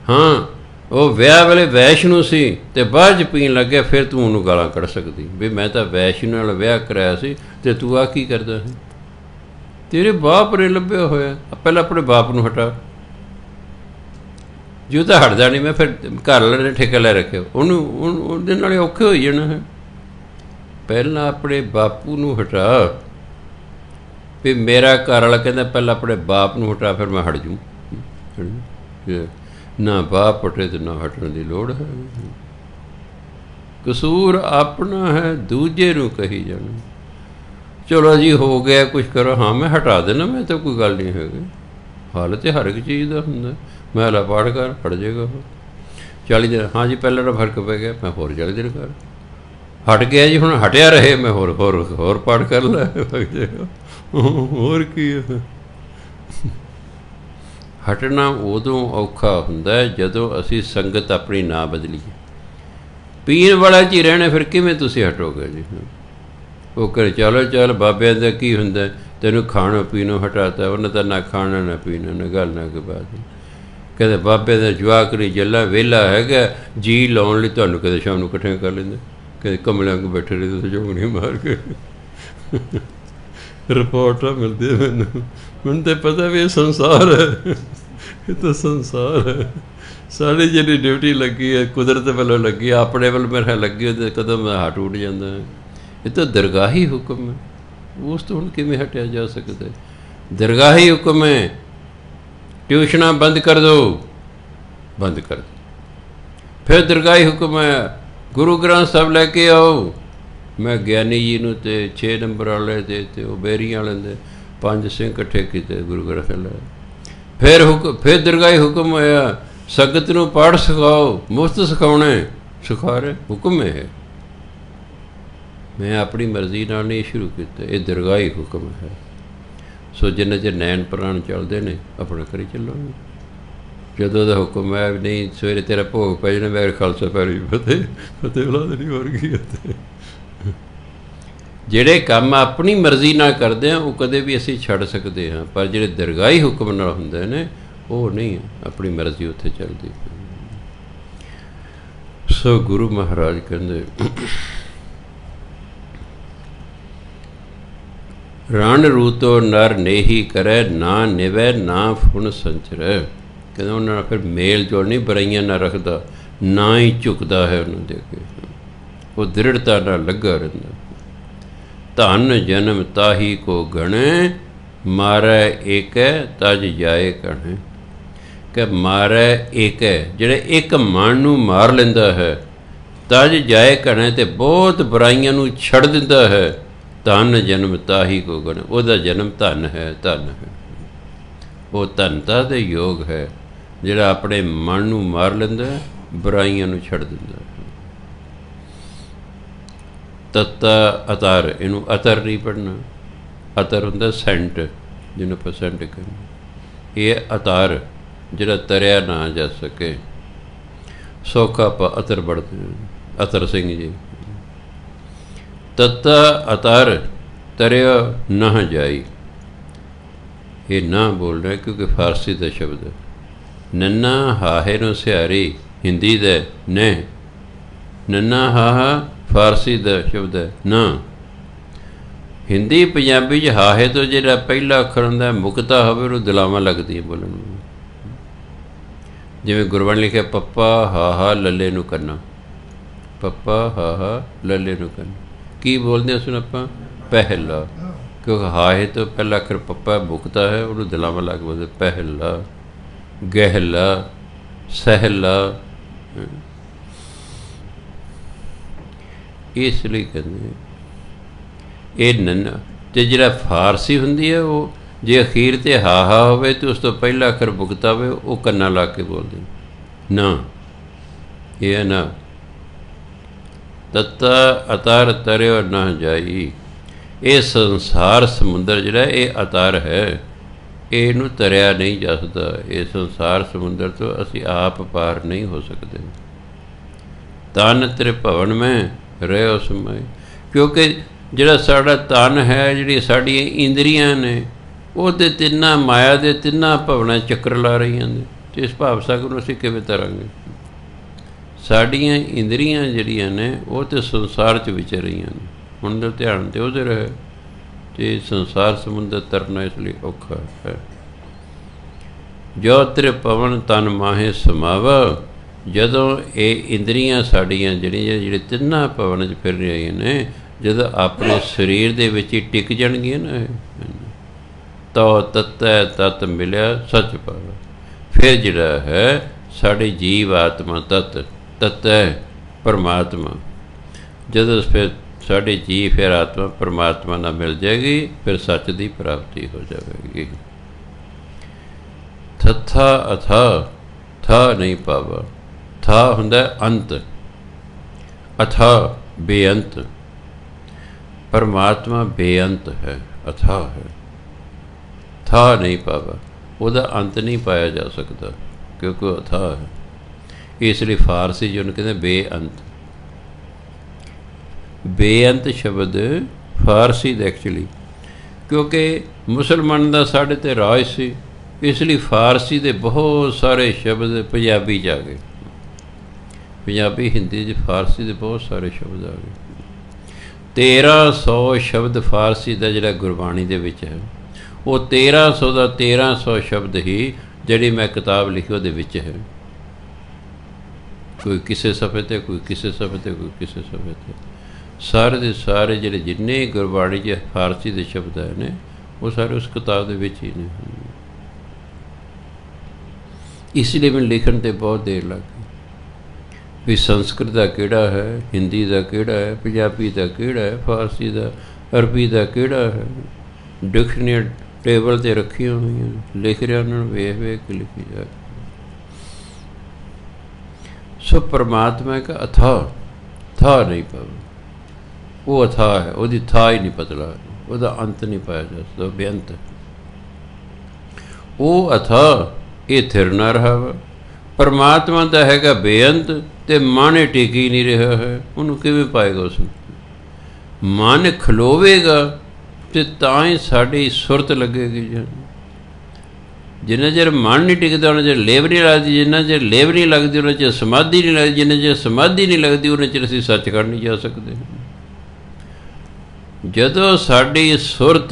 ਹਾਂ, ਉਹ ਵਿਆਹ ਵੇਲੇ ਵੈਸ਼ਨੂੰ ਸੀ ਅਤੇ ਬਾਅਦ 'ਚ ਪੀਣ ਲੱਗਿਆ, ਫਿਰ ਤੂੰ ਉਹਨੂੰ ਗਾਲਾਂ ਕੱਢ ਸਕਦੀ ਵੀ ਮੈਂ ਤਾਂ ਵੈਸ਼ਨੂੰ ਨਾਲ ਵਿਆਹ ਕਰਾਇਆ ਸੀ ਅਤੇ ਤੂੰ ਆਹ ਕੀ ਕਰਦਾ ਹੈ? ਤੇਰੇ ਬਾਪ ਨੇ ਲੱਭਿਆ ਹੋਇਆ। ਪਹਿਲਾਂ ਆਪਣੇ ਬਾਪ ਨੂੰ ਹਟਾ। ਜੇ ਉਹ ਤਾਂ ਹਟਦਾ ਨਹੀਂ, ਮੈਂ ਫਿਰ ਘਰ ਵਾਲੇ ਨੇ ਠੇਕਾ ਲੈ ਰੱਖਿਆ, ਉਹਦੇ ਨਾਲ ਔਖੇ ਹੋਈ ਜਾਣਾ ਹੈ। ਪਹਿਲਾਂ ਆਪਣੇ ਬਾਪੂ ਨੂੰ ਹਟਾ ਵੀ ਮੇਰਾ ਘਰ ਵਾਲਾ ਕਹਿੰਦਾ ਪਹਿਲਾਂ ਆਪਣੇ ਬਾਪ ਨੂੰ ਹਟਾ, ਫਿਰ ਮੈਂ ਹਟ ਜੂ। ਨਾ ਬਾਪ ਹਟੇ ਤੇ ਨਾ ਹਟਣ ਦੀ ਲੋੜ ਹੈ। ਕਸੂਰ ਆਪਣਾ ਹੈ, ਦੂਜੇ ਨੂੰ ਕਹੀ ਜਾਣਾ। ਚਲੋ ਜੀ ਹੋ ਗਿਆ ਕੁਛ ਕਰੋ, ਹਾਂ ਮੈਂ ਹਟਾ ਦੇਣਾ, ਮੈਂ ਤਾਂ ਕੋਈ ਗੱਲ ਨਹੀਂ ਹੈਗੀ। ਹਾਲਤ ਹਰ ਇੱਕ ਚੀਜ਼ ਦਾ ਹੁੰਦਾ। ਮੈਂ ਲਾ ਪਾੜ ਕਰ, ਹਟ ਜਾਏਗਾ ਉਹ 40 ਦਿਨ। ਹਾਂ ਜੀ ਪਹਿਲਾਂ ਦਾ ਫਰਕ ਪੈ ਗਿਆ, ਮੈਂ ਹੋਰ 40 ਦਿਨ ਕਰ। ਹਟ ਗਿਆ ਜੀ, ਹੁਣ ਹਟਿਆ ਰਹੇ, ਮੈਂ ਹੋਰ ਪਾੜ ਕਰ ਲੈ, ਹੋਰ ਕੀ ਹੈ। ਹਟਣਾ ਉਦੋਂ ਔਖਾ ਹੁੰਦਾ ਜਦੋਂ ਅਸੀਂ ਸੰਗਤ ਆਪਣੀ ਨਾ ਬਦਲੀਏ। ਪੀਣ ਵਾਲਾ 'ਚ ਹੀ ਰਹਿਣਾ, ਫਿਰ ਕਿਵੇਂ ਤੁਸੀਂ ਹਟੋਗੇ ਜੀ? ਉਹ ਕਰੇ ਚੱਲ ਬਾਬਿਆਂ ਦਾ ਕੀ ਹੁੰਦਾ, ਤੈਨੂੰ ਖਾਣੋ ਪੀਣੋ ਹਟਾਤਾ, ਉਹਨੇ ਤਾਂ ਨਾ ਖਾਣਾ ਨਾ ਪੀਣਾ, ਨਾ ਗੱਲ ਨਾ ਕੋਈ ਬਾਤ। ਕਹਿੰਦੇ ਬਾਬੇ ਦਾ ਜਵਾਕ ਨਹੀਂ ਜੱਲਾ ਵਿਹਲਾ ਹੈਗਾ, ਜੀ ਲਾਉਣ ਲਈ ਤੁਹਾਨੂੰ ਕਦੇ ਸ਼ਾਮ ਨੂੰ ਇਕੱਠਿਆਂ ਕਰ ਲੈਂਦੇ, ਕਦੇ ਕਮਲਿਆਂ ਕੋਲ ਬੈਠੇ ਰਹੇ ਤੁਸੀਂ ਝੋਂਗਣੀ ਮਾਰ ਕੇ। ਰਿਪੋਰਟਾਂ ਮਿਲਦੀਆਂ ਮੈਨੂੰ ਤਾਂ ਪਤਾ ਵੀ ਇਹ ਸੰਸਾਰ ਹੈ, ਇਹ ਤਾਂ ਸੰਸਾਰ ਹੈ। ਸਾਡੀ ਜਿਹੜੀ ਡਿਊਟੀ ਲੱਗੀ ਹੈ ਕੁਦਰਤ ਵੱਲੋਂ ਲੱਗੀ, ਆਪਣੇ ਵੱਲ ਮੇਰੇ ਲੱਗੀ ਉਹਦੇ ਕਦਮ ਹੱਟ ਉੱਡ ਜਾਂਦਾ ਹੈ। ਇਹ ਤਾਂ ਦਰਗਾਹੀ ਹੁਕਮ ਹੈ, ਉਸ ਤੋਂ ਹੁਣ ਕਿਵੇਂ ਹਟਿਆ ਜਾ ਸਕਦਾ? ਦਰਗਾਹੀ ਹੁਕਮ ਹੈ, ਟਿਊਸ਼ਨਾਂ ਬੰਦ ਕਰ ਦਿਓ, ਬੰਦ ਕਰ ਦਿਓ। ਫਿਰ ਦਰਗਾਹੀ ਹੁਕਮ ਹੈ, ਗੁਰੂ ਗ੍ਰੰਥ ਸਾਹਿਬ ਲੈ ਕੇ ਆਓ। ਮੈਂ ਗਿਆਨੀ ਜੀ ਨੂੰ ਅਤੇ 6 ਨੰਬਰ ਵਾਲੇ ਅਤੇ ਉਹ ਬੇਰੀਆਂ ਵਾਲੇ ਦੇ 5 ਸਿੰਘ ਇਕੱਠੇ ਕੀਤੇ, ਗੁਰੂ ਗ੍ਰੰਥ ਸਾਹਿਬ। ਫਿਰ ਦਰਗਾਹੀ ਹੁਕਮ ਹੋਇਆ, ਸੰਗਤ ਨੂੰ ਪਾਠ ਸਿਖਾਓ, ਮੁਫਤ ਸਿਖਾਉਣਾ, ਸਿਖਾ ਰਹੇ, ਹੁਕਮ ਹੈ। ਮੈਂ ਆਪਣੀ ਮਰਜ਼ੀ ਨਾਲ ਨਹੀਂ ਸ਼ੁਰੂ ਕੀਤਾ, ਇਹ ਦਰਗਾਹੀ ਹੁਕਮ ਹੈ। ਸੋ ਜਿੰਨੇ ਚਿਰ ਨੈਣ ਪ੍ਰਾਣ ਚੱਲਦੇ ਨੇ ਆਪਣਾ ਕਰੀ ਚੱਲਾਂਗੇ। ਜਦੋਂ ਦਾ ਹੁਕਮ ਹੈ ਨਹੀਂ ਸਵੇਰੇ ਤੇਰਾ ਭੋਗ ਪੈ ਜਾਣਾ, ਮੈਂ ਖਾਲਸਾ ਪੈਰੀ ਫਤਿਹ ਬੁਲਾ ਦੇਣੀ, ਹੋਰ ਕੀ ਉੱਥੇ। ਜਿਹੜੇ ਕੰਮ ਆਪਣੀ ਮਰਜ਼ੀ ਨਾਲ ਕਰਦੇ ਹਾਂ ਉਹ ਕਦੇ ਵੀ ਅਸੀਂ ਛੱਡ ਸਕਦੇ ਹਾਂ, ਪਰ ਜਿਹੜੇ ਦਰਗਾਹੀ ਹੁਕਮ ਨਾਲ ਹੁੰਦੇ ਨੇ ਉਹ ਨਹੀਂ, ਆਪਣੀ ਮਰਜ਼ੀ ਉੱਥੇ ਚੱਲਦੀ। ਸੋ ਗੁਰੂ ਮਹਾਰਾਜ ਕਹਿੰਦੇ ਰਣ ਰੂਤੋ ਨਰ ਨੇਹੀ ਕਰੈ, ਨਾ ਨਿਵੈ ਨਾ ਫੁਣ ਸੰਚਰੈ। ਕਹਿੰਦਾ ਉਹਨਾਂ ਨਾਲ ਫਿਰ ਮੇਲ ਜੋੜ ਨਹੀਂ, ਬੁਰਾਈਆਂ ਨਾ ਰੱਖਦਾ, ਨਾ ਹੀ ਝੁਕਦਾ ਹੈ ਉਹਨੂੰ ਦੇ ਕੇ, ਉਹ ਦ੍ਰਿੜਤਾ ਨਾਲ ਲੱਗਾ ਰਹਿੰਦਾ। ਧਨ ਜਨਮ ਤਾਹੀ ਕੋ ਗਣੇ, ਮਾਰੈ ਏਕੈ ਤਜ ਜਾਏ ਕਣੇ। ਕਿ ਮਾਰੈ ਏਕੈ, ਜਿਹੜੇ ਇੱਕ ਮਨ ਨੂੰ ਮਾਰ ਲੈਂਦਾ ਹੈ, ਤਜ ਜਾਏ ਕਣੇ, ਅਤੇ ਬਹੁਤ ਬੁਰਾਈਆਂ ਨੂੰ ਛੱਡ ਦਿੰਦਾ ਹੈ। ਧਨ ਜਨਮ ਤਾਹੀ ਕੋ ਗਣ, ਉਹਦਾ ਜਨਮ ਧਨ ਹੈ, ਧਨ ਹੈ, ਉਹ ਧਨਤਾ ਦੇ ਯੋਗ ਹੈ ਜਿਹੜਾ ਆਪਣੇ ਮਨ ਨੂੰ ਮਾਰ ਲੈਂਦਾ, ਬੁਰਾਈਆਂ ਨੂੰ ਛੱਡ ਦਿੰਦਾ। ਤੱਤਾ ਅਤਰ, ਇਹਨੂੰ ਅਤਰ ਨਹੀਂ ਪੜ੍ਹਨਾ, ਅਤਰ ਹੁੰਦਾ ਸੈਂਟ, ਜਿਹਨੂੰ ਆਪਾਂ ਸੈਂਟ ਕਹਿੰਦੇ। ਇਹ ਅਤਾਰ ਜਿਹੜਾ ਤਰਿਆ ਨਾ ਜਾ ਸਕੇ, ਸੌਖਾ ਆਪਾਂ ਅਤਰ ਪੜ੍ਹਦੇ, ਅਤਰ ਸਿੰਘ ਜੀ। ਤੱਤਾ ਅਤਰ ਤਰਿਆ ਨਾ ਜਾਈ, ਇਹ ਨਾ ਬੋਲ ਰਿਹਾ ਕਿਉਂਕਿ ਫਾਰਸੀ ਦਾ ਸ਼ਬਦ ਹੈ। ਨੰਨਾ ਹਾਹੇ ਨੂੰ ਸਿਹਾਰੀ, हिंदी दा ने, नन्ना हाहा फारसी दा शब्द है ना। हिंदी पंजाबी च हाहे तो जिहड़ा पहला अखर हुंदा मुकता होवे उहनूं दलावां लगदियां बोलण नूं। जिवें गुरबाणी लिखिआ पप्पा हाहा लल्ले नूं कन्ना, पप्पा हाहा लल्ले नूं कन्ना। की बोलदे सुन आपां पहला, क्योंकि हाहे तो पहला अखर पप्पा मुकता है, उहनूं दलावां लग बोलदे पहला, गहला, सहला। इस लिए कहते ये नन्ना। तो जिहड़ा फारसी हुंदी है वो जे अखीर ते हाहा होवे तो उस तो पहला अखर बुगता होवे वो कन्ना ला के बोलदे ना। ये है ना तत्ता अतार तरियो ना जाई। ये संसार समुंदर जिहड़ा ये अतार है, ਇਹਨੂੰ ਤਰਿਆ नहीं जा सकता। ये संसार समुंदर तो असी आप पार नहीं हो सकते। तन त्रिभवन में रहो समय, क्योंकि जिहड़ा साडा तन है, जिहड़ी साडियां इंद्रियां ने, वो तो तिन्ना माया के तिन्ना भवनां चक्कर ला रही ने। तो इस भाव सागर नूं असीं किवें तरांगे? साडियां इंद्रियां जिहड़ियां ने वो तो संसार च विचर रहीआं ने। हुण दा ध्यान ते उधर है, तो संसार समुंदर तरना इसलिए औखा है। जो त्रिभवन तन माहे समावा, जदों ये इंद्रियां साड़ियां जिहड़ियां तिन्ना भवन च फिर रही ने, जदों अपने शरीर दे विच ही टिक जाणगियां ना, तो तत्तै तत् मिलिया सच पावा। फिर जिहड़ा है साड़ी जीव आत्मा तत्, तत्तै परमात्मा, जदों फिर साढ़े जी फिर आत्मा परमात्मा नाल मिल जाएगी, फिर सच की प्राप्ति हो जाएगी। थथा अथा, था नहीं पावा। था हुंदा अंत, अथा बेअंत। परमात्मा बेअंत है, अथा है। था नहीं पावा, उसका अंत नहीं पाया जा सकता क्योंकि वह अथा है। इसलिए फारसी जो कहते बेअंत। बेअंत शब्द फारसी दा एक्चुअली, क्योंकि मुसलमान का साढ़े ते राज सी, इसलिए फारसी के बहुत सारे शब्द पंजाबी च आ गए। पंजाबी हिंदी च फारसी के बहुत सारे शब्द आ गए। 1300 शब्द फारसी का जिहड़ा गुरबाणी दे विच है, वो 1300 का 1300 शब्द ही जिहड़ी मैं किताब लिखी उहदे विच है। कोई किसी सफ़े ते, कोई किसी सफ़े ते, कोई किसी सफ़े ते। सारे के सारे जिहड़े जिन्ने गुरबाणी च फारसी के शब्द आए ने, वो सारे उस किताब दे विच ही ने। इसलिए मैं लिखण ते बहुत देर लग गई भी संस्कृत का किहड़ा है, हिंदी का किहड़ा है, पंजाबी का किहड़ा है, फारसी का, अरबी का किहड़ा है। डिक्शनरी टेबल ते रखी हुई हैं, लिख रहा उन्होंने वेख वेख के लिखी जा। सो परमात्मा का अथा, था नहीं पावा। वो अथा है, उसकी था ही नहीं पतला, उसका अंत नहीं पाया जा सकता, बेअंत है। वो अथा ये थिर ना रहा वा। परमात्मा तो हैगा बेअंत, तो मन टिक ही नहीं रहा है, उन्होंने किवें पाएगा उसमें? मन खलोवेगा तो ही साड़ी सुरत लगेगी। जिन्ना चर मन नहीं टिकता उन्ना चर लेव नहीं लगती, जिन्ना चर लेव नहीं लगती उन्ना चर समाधि नहीं लगती, जिन्ना चर समाधि नहीं लगती उन्ना चर असीं सचखंड नहीं जा सकते। जदों साड़ी सुरत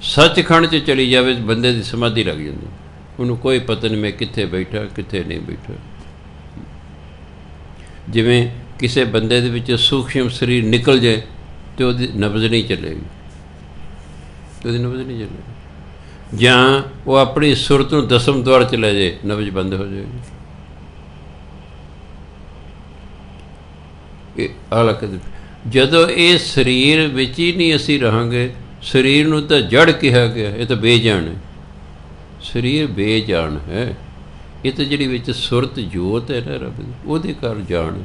सचखंड च चली जाए, बंदे की समाधि लग जाती, उन्होंने कोई पता नहीं मैं कित्थे बैठा कित्थे नहीं बैठा। जिवें किसी बंदे दे विच सूक्ष्म शरीर निकल जाए तो उसकी नब्ज़ नहीं चलेगी, तो नब्ज़ नहीं चलेगी। जां वो अपनी सुरत नूं दसम द्वार च ले जाए, नब्ज़ बंद हो जाएगी। जदों ये शरीर विच ही नहीं असीं रहांगे, शरीर नूं तां जड़ कहा गया, ये तो बेजान है। शरीर बेजान है, ये तो जिहड़ी विच सुरत जोत है ना रब दी, उहदे कर जान।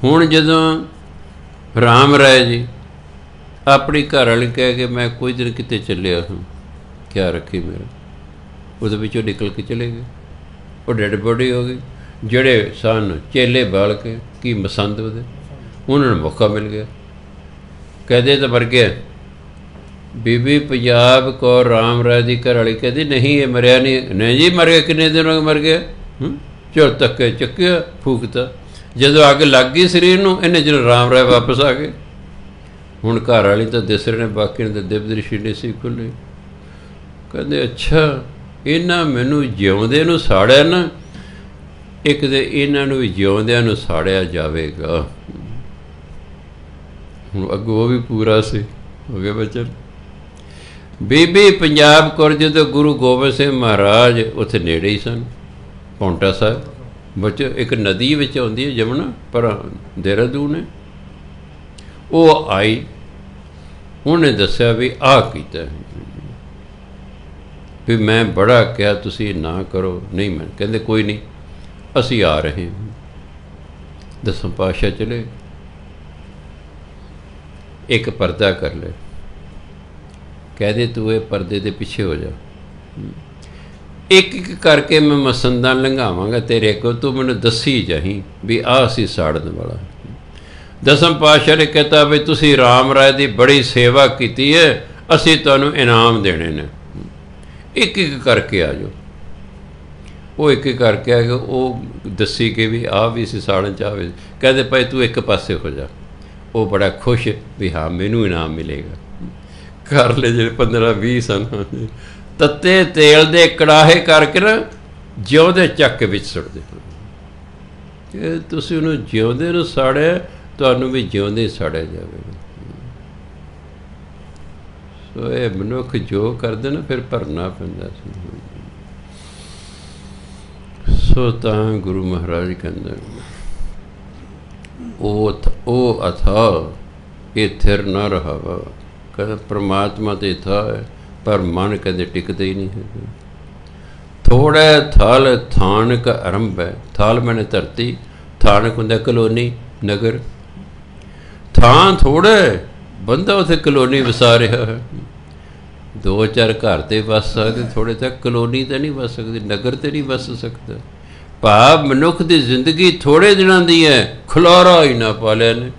हुण जदों राम राय जी अपनी घर वाली कह के मैं कोई दिन किते चलिया हाँ, क्या रखी मेरा, उहदे विचों निकल के चले गए, वो डेड बॉडी हो गई। ਜਿਹੜੇ सन चेले बाल के की मसंद ਉਹਦੇ, ਉਹਨਾਂ ਨੂੰ मौका मिल गया, कहते तो मर गया, ਬੀਬੀ ਪੰਜਾਬ ਕੌਰ ਰਾਮ ਰਾਏ ਦੀ ਘਰ ਵਾਲੀ ਕਹਿੰਦੀ ਨਹੀਂ ਇਹ ਮਰਿਆ ਨਹੀਂ ਜੀ ਮਰ ਗਿਆ, ਕਿੰਨੇ ਦਿਨ ਹੋ ਗਏ ਮਰ ਗਿਆ, ਝੁਰ ਤੱਕੇ ਚੱਕਿਆ ਫੂਕਤਾ, ਜਦੋਂ ਅੱਗ ਲੱਗ ਗਈ ਸਰੀਰ ਨੂੰ ਇਹਨੇ ਜਦੋਂ ਰਾਮ ਰਾਏ ਵਾਪਸ ਆ ਗਏ। ਹੁਣ ਘਰ ਵਾਲੀ ਤਾਂ ਦਿਸ ਰਹੇ ਨੇ, ਬਾਕੀ ਨੇ ਦਿਵਦ੍ਰਿਸ਼ੀ ਨਹੀਂ ਸੀ ਖੁੱਲ੍ਹੀ। ਕਹਿੰਦੇ ਅੱਛਾ ਇਹਨਾਂ ਮੈਨੂੰ ਜਿਉਂਦੇ ਨੂੰ ਸਾੜਿਆ ਨਾ, ਇੱਕ ਦੇ ਇਹਨਾਂ ਨੂੰ ਵੀ ਜਿਉਂਦਿਆਂ ਨੂੰ ਸਾੜਿਆ ਜਾਵੇਗਾ। ਹੁਣ ਅੱਗੋਂ ਉਹ ਵੀ ਪੂਰਾ ਸੀ, ਹੋ ਗਿਆ ਬਚਨ। ਬੀਬੀ ਪੰਜਾਬ ਕੌਰ ਜਦੋਂ ਗੁਰੂ ਗੋਬਿੰਦ ਸਿੰਘ ਮਹਾਰਾਜ ਉੱਥੇ ਨੇੜੇ ਹੀ ਸਨ, ਪੌਂਟਾ ਸਾਹਿਬ ਵਿੱਚ ਇੱਕ ਨਦੀ ਵਿੱਚ ਆਉਂਦੀ ਹੈ ਜਮਨਾ, ਪਰ ਦੇਹਰਾਦੂਨ ਹੈ। ਉਹ ਆਈ, ਉਹਨੇ ਦੱਸਿਆ ਵੀ ਆਹ ਕੀਤਾ ਵੀ ਮੈਂ ਬੜਾ ਕਿਹਾ ਤੁਸੀਂ ਨਾ ਕਰੋ, ਨਹੀਂ ਮੈਂ ਕਹਿੰਦੇ ਕੋਈ ਨਹੀਂ ਅਸੀਂ ਆ ਰਹੇ ਹਾਂ। ਦਸਮ ਪਾਤਸ਼ਾਹ ਚਲੇ, ਇੱਕ ਪਰਦਾ ਕਰ ਲੈ, ਕਹਦੇ ਤੂੰ ਇਹ ਪਰਦੇ ਦੇ ਪਿੱਛੇ ਹੋ ਜਾ, ਇੱਕ ਇੱਕ ਕਰਕੇ ਮੈਂ ਮਸੰਦਾਂ ਲੰਘਾਵਾਂਗਾ ਤੇਰੇ ਕੋਲ, ਤੂੰ ਮੈਨੂੰ ਦੱਸੀ ਜਾਹੀਂ ਵੀ ਆਹ ਅਸੀਂ ਸਾੜਨ ਵਾਲਾ। ਦਸਮ ਪਾਤਸ਼ਾਹ ਨੇ ਕਹਿਤਾ ਵੀ ਤੁਸੀਂ ਰਾਮ ਰਾਏ ਦੀ ਬੜੀ ਸੇਵਾ ਕੀਤੀ ਹੈ, ਅਸੀਂ ਤੁਹਾਨੂੰ ਇਨਾਮ ਦੇਣੇ ਨੇ, ਇੱਕ ਇੱਕ ਕਰਕੇ ਆ ਜਾਓ। ਉਹ ਇੱਕ ਇੱਕ ਕਰਕੇ ਆ ਗਿਆ, ਉਹ ਦੱਸੀ ਕਿ ਵੀ ਆਹ ਵੀ ਅਸੀਂ ਸਾੜਨ ਚਾਹਵੇ, ਕਹਿੰਦੇ ਭਾਈ ਤੂੰ ਇੱਕ ਪਾਸੇ ਹੋ ਜਾ। ਉਹ ਬੜਾ ਖੁਸ਼ ਵੀ ਹਾਂ ਮੈਨੂੰ ਇਨਾਮ ਮਿਲੇਗਾ। ਕਰ ਲੈ ਜਿਹੜੇ 15-20 ਸਨ, ਤੱਤੇ ਤੇਲ ਦੇ ਕੜਾਹੇ ਕਰਕੇ ਨਾ ਜਿਉਂਦੇ ਚੱਕ ਕੇ ਵਿੱਚ ਸੁੱਟਦੇ। ਕਿ ਤੁਸੀਂ ਉਹਨੂੰ ਜਿਉਂਦੇ ਨੂੰ ਸਾੜਿਆ, ਤੁਹਾਨੂੰ ਵੀ ਜਿਉਂਦੇ ਸਾੜਿਆ ਜਾਵੇਗਾ। ਸੋ ਇਹ ਮਨੁੱਖ ਜੋ ਕਰਦੇ ਨਾ ਫਿਰ ਭਰਨਾ ਪੈਂਦਾ ਸੀ। ਸੋ ਤਾਂ ਗੁਰੂ ਮਹਾਰਾਜ ਕਹਿੰਦੇ ਉਹ ਅਥਾ ਇਹ ਥਿਰ ਨਾ ਰਹਾਵਾ। ਕਹਿੰਦਾ ਪਰਮਾਤਮਾ ਤੇ ਥਾ ਹੈ, ਪਰ ਮਨ ਕਦੇ ਟਿਕਦਾ ਹੀ ਨਹੀਂ ਹੈ। ਥੋੜਾ ਥਲ ਥਾਨਕ ਆਰੰਭ ਹੈ, ਥਲ ਮੈਨੇ ਧਰਤੀ, ਥਾਨਕ ਹੁੰਦਾ ਕਲੋਨੀ ਨਗਰ, ਥਾਂ ਥੋੜਾ ਬੰਦਾ ਉੱਥੇ ਕਲੋਨੀ ਵਸਾ ਰਿਹਾ ਹੈ। 2-4 ਘਰ ਤੇ ਵਸ ਸਕਦੇ, ਥੋੜ੍ਹੇ ਤੱਕ ਕਲੋਨੀ ਤਾਂ ਨਹੀਂ ਵਸ ਸਕਦੀ, ਨਗਰ ਤੇ ਨਹੀਂ ਵਸ ਸਕਦਾ। ਭਾਵ ਮਨੁੱਖ ਦੀ ਜ਼ਿੰਦਗੀ ਥੋੜ੍ਹੇ ਦਿਨਾਂ ਦੀ ਹੈ, ਖਿਲਾਰਾ ਹੀ ਨਾ ਪਾ ਲਿਆ ਨੇ,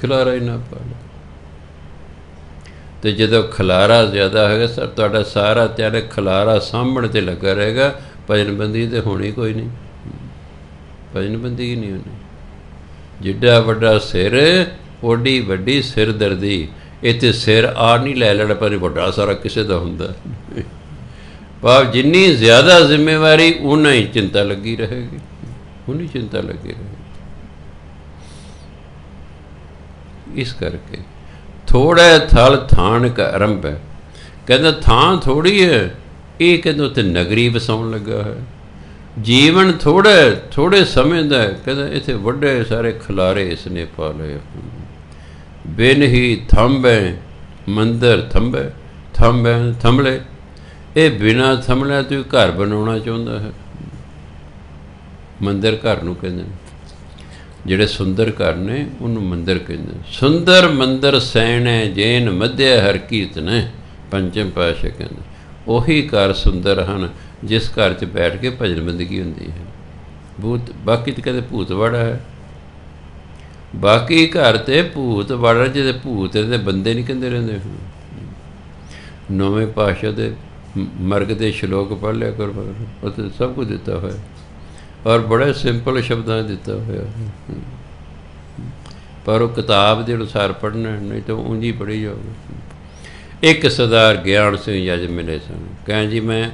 ਖਿਲਾਰਾ ਹੀ ਨਾ ਪਾ ਲਿਆ। ਅਤੇ ਜਦੋਂ ਖਿਲਾਰਾ ਜ਼ਿਆਦਾ ਹੈਗਾ ਸਰ, ਤੁਹਾਡਾ ਸਾਰਾ ਧਿਆਨ ਖਿਲਾਰਾ ਸਾਂਭਣ 'ਤੇ ਲੱਗਾ ਰਹੇਗਾ, ਭਜਨਬੰਦੀ ਤਾਂ ਹੋਣੀ ਕੋਈ ਨਹੀਂ, ਭਜਨਬੰਦੀ ਹੀ ਨਹੀਂ ਹੋਣੀ। ਜਿੱਡਾ ਵੱਡਾ ਸਿਰ ਓਡੀ ਵੱਡੀ ਸਿਰਦਰਦੀ। ਇੱਥੇ ਸਿਰ ਆ ਨਹੀਂ ਲੈ ਲੈਣਾ, ਪਰ ਵੱਡਾ ਸਾਰਾ ਕਿਸੇ ਦਾ ਹੁੰਦਾ। ਭਾਵ ਜਿੰਨੀ ਜ਼ਿਆਦਾ ਜ਼ਿੰਮੇਵਾਰੀ ਉਨਾ ਹੀ ਚਿੰਤਾ ਲੱਗੀ ਰਹੇਗੀ, ਉਨੀ ਚਿੰਤਾ ਲੱਗੀ ਰਹੇਗੀ। ਇਸ ਕਰਕੇ ਥੋੜਾ ਥਲ ਥਾਨ ਕ ਆਰੰਭ ਹੈ। ਕਹਿੰਦਾ ਥਾਂ ਥੋੜ੍ਹੀ ਹੈ, ਇਹ ਕਹਿੰਦਾ ਉੱਥੇ ਨਗਰੀ ਵਸਾਉਣ ਲੱਗਾ ਹੈ। ਜੀਵਨ ਥੋੜ੍ਹੇ ਸਮੇਂ ਦਾ ਹੈ, ਕਹਿੰਦਾ ਇੱਥੇ ਵੱਡੇ ਸਾਰੇ ਖਿਲਾਰੇ ਇਸਨੇ ਪਾ ਲਏ। ਬਿਨ ਹੀ ਥੰਬੈ ਮੰਦਰ ਥੰਬੈ ਥੰਬਲੇ। ਇਹ ਬਿਨਾਂ ਥੰਬਲਿਆਂ ਤੋਂ ਘਰ ਬਣਾਉਣਾ ਚਾਹੁੰਦਾ ਹੈ। ਮੰਦਰ ਘਰ ਨੂੰ ਕਹਿੰਦੇ ਨੇ, ਜਿਹੜੇ ਸੁੰਦਰ ਘਰ ਨੇ ਉਹਨੂੰ ਮੰਦਰ ਕਹਿੰਦੇ। ਸੁੰਦਰ ਮੰਦਰ ਸੈਣੈ ਜੈਨ ਮਧਿਆ ਹਰ ਕੀਰਤਨ। ਪੰਚਮ ਪਾਤਸ਼ਾਹ ਕਹਿੰਦੇ ਉਹੀ ਘਰ ਸੁੰਦਰ ਹਨ ਜਿਸ ਘਰ 'ਚ ਬੈਠ ਕੇ ਭਜਨ ਬੰਦਗੀ ਹੁੰਦੀ ਹੈ। ਬਾਕੀ ਤਾਂ ਕਹਿੰਦੇ ਭੂਤ ਵਾੜਾ ਹੈ, ਬਾਕੀ ਘਰ ਤੇ ਭੂਤ ਵਾੜਾ, ਜਿਹਦੇ ਭੂਤ ਦੇ ਬੰਦੇ ਨਹੀਂ ਕਹਿੰਦੇ ਰਹਿੰਦੇ। ਨੌਵੇਂ ਪਾਤਸ਼ਾਹ ਦੇ ਮਰਗ ਦੇ ਸ਼ਲੋਕ ਪੜ੍ਹ ਲਿਆ ਕਰੋ, ਉੱਥੇ ਸਭ ਕੁਝ ਦਿੱਤਾ ਹੋਇਆ, ਔਰ ਬੜੇ ਸਿੰਪਲ ਸ਼ਬਦਾਂ ਦਿੱਤਾ ਹੋਇਆ। ਪਰ ਉਹ ਕਿਤਾਬ ਦੇ ਅਨੁਸਾਰ ਪੜ੍ਹਨਾ, ਨਹੀਂ ਤਾਂ ਉਂਝ ਹੀ ਪੜ੍ਹੀ ਜਾਓਗੇ। ਇੱਕ ਸਰਦਾਰ ਗਿਆਨ ਸਿੰਘ ਜੱਜ ਮਿਲੇ ਸਨ, ਕਹਿੰ ਜੀ ਮੈਂ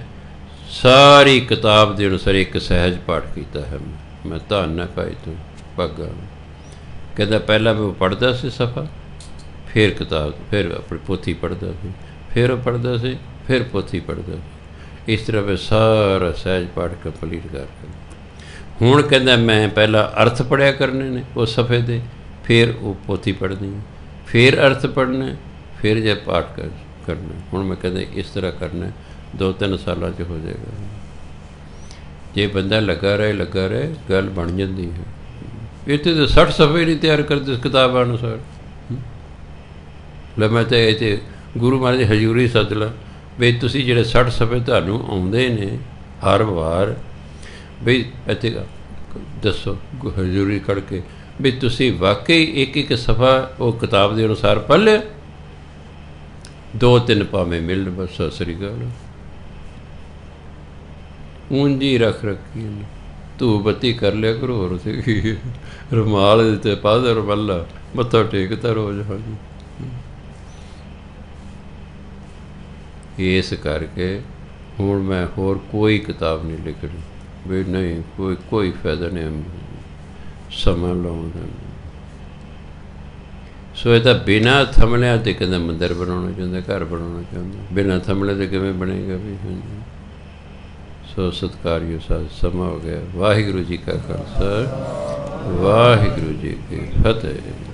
ਸਾਰੀ ਕਿਤਾਬ ਦੇ ਅਨੁਸਾਰ ਇੱਕ ਸਹਿਜ ਪਾਠ ਕੀਤਾ ਹੈ। ਮੈਂ ਧੰਨ ਹੈ ਭਾਈ ਤੂੰ ਭਾਗਾ। ਕਹਿੰਦਾ ਪਹਿਲਾਂ ਮੈਂ ਉਹ ਪੜ੍ਹਦਾ ਸੀ ਸਫਾ, ਫਿਰ ਕਿਤਾਬ, ਫਿਰ ਆਪਣੀ ਪੋਥੀ ਪੜ੍ਹਦਾ ਸੀ, ਫਿਰ ਉਹ ਪੜ੍ਹਦਾ ਸੀ, ਫਿਰ ਪੋਥੀ ਪੜ੍ਹਦਾ ਸੀ। ਇਸ ਤਰ੍ਹਾਂ ਮੈਂ ਸਾਰਾ ਸਹਿਜ ਪਾਠ ਕੰਪਲੀਟ ਕਰਕੇ ਹੁਣ ਕਹਿੰਦਾ ਮੈਂ ਪਹਿਲਾਂ ਅਰਥ ਪੜ੍ਹਿਆ ਕਰਨੇ ਨੇ ਉਹ ਸਫੇ ਦੇ, ਫਿਰ ਉਹ ਪੋਥੀ ਪੜ੍ਹਨੀ, ਫਿਰ ਅਰਥ ਪੜ੍ਹਨਾ, ਫਿਰ ਜੇ ਪਾਠ ਕਰਨਾ। ਹੁਣ ਮੈਂ ਕਹਿੰਦਾ ਇਸ ਤਰ੍ਹਾਂ ਕਰਨਾ, 2-3 ਸਾਲਾਂ 'ਚ ਹੋ ਜਾਏਗਾ। ਜੇ ਬੰਦਾ ਲੱਗਾ ਰਹੇ ਗੱਲ ਬਣ ਜਾਂਦੀ ਹੈ। ਇੱਥੇ ਤਾਂ 60 ਸਫੇ ਨਹੀਂ ਤਿਆਰ ਕਰਦੇ ਕਿਤਾਬਾਂ ਅਨੁਸਾਰ। ਲੈ ਮੈਂ ਤਾਂ ਇਹ 'ਤੇ ਗੁਰੂ ਮਹਾਰਾਜ ਦੀ ਹਜ਼ੂਰੀ ਸੱਦ ਲਾ ਵੀ ਤੁਸੀਂ ਜਿਹੜੇ 60 ਸਫੇ ਤੁਹਾਨੂੰ ਆਉਂਦੇ ਨੇ ਹਰ ਵਾਰ, ਬਈ ਇੱਥੇ ਦੱਸੋ ਹਜ਼ੂਰੀ ਕਰਕੇ ਵੀ ਤੁਸੀਂ ਵਾਕਈ ਇੱਕ ਸਫਾ ਉਹ ਕਿਤਾਬ ਦੇ ਅਨੁਸਾਰ ਪੜ੍ਹ ਲਿਆ। दो तीन भावें मिलन बस सत श्री अकाल। ऊंजी रख रखी धूप बत्ती कर लिया करो होर सी रुमाल ते पादर मल्ला मत्था टेकता रोज। हाँ जी इस करके हुण मैं होर कोई किताब नहीं लिखनी भी नहीं कोई फायदा नहीं समा लाउण। सो ये बिना थमलिया तो कहते मंदिर बनाना चाहता घर बनाना चाहता बिना थमले तो किवें बनेगा भी। हाँ जी सो सत्कारयोग साथ समा हो गया। वाहिगुरू जी का खालसा वाहिगुरू जी की फतेह।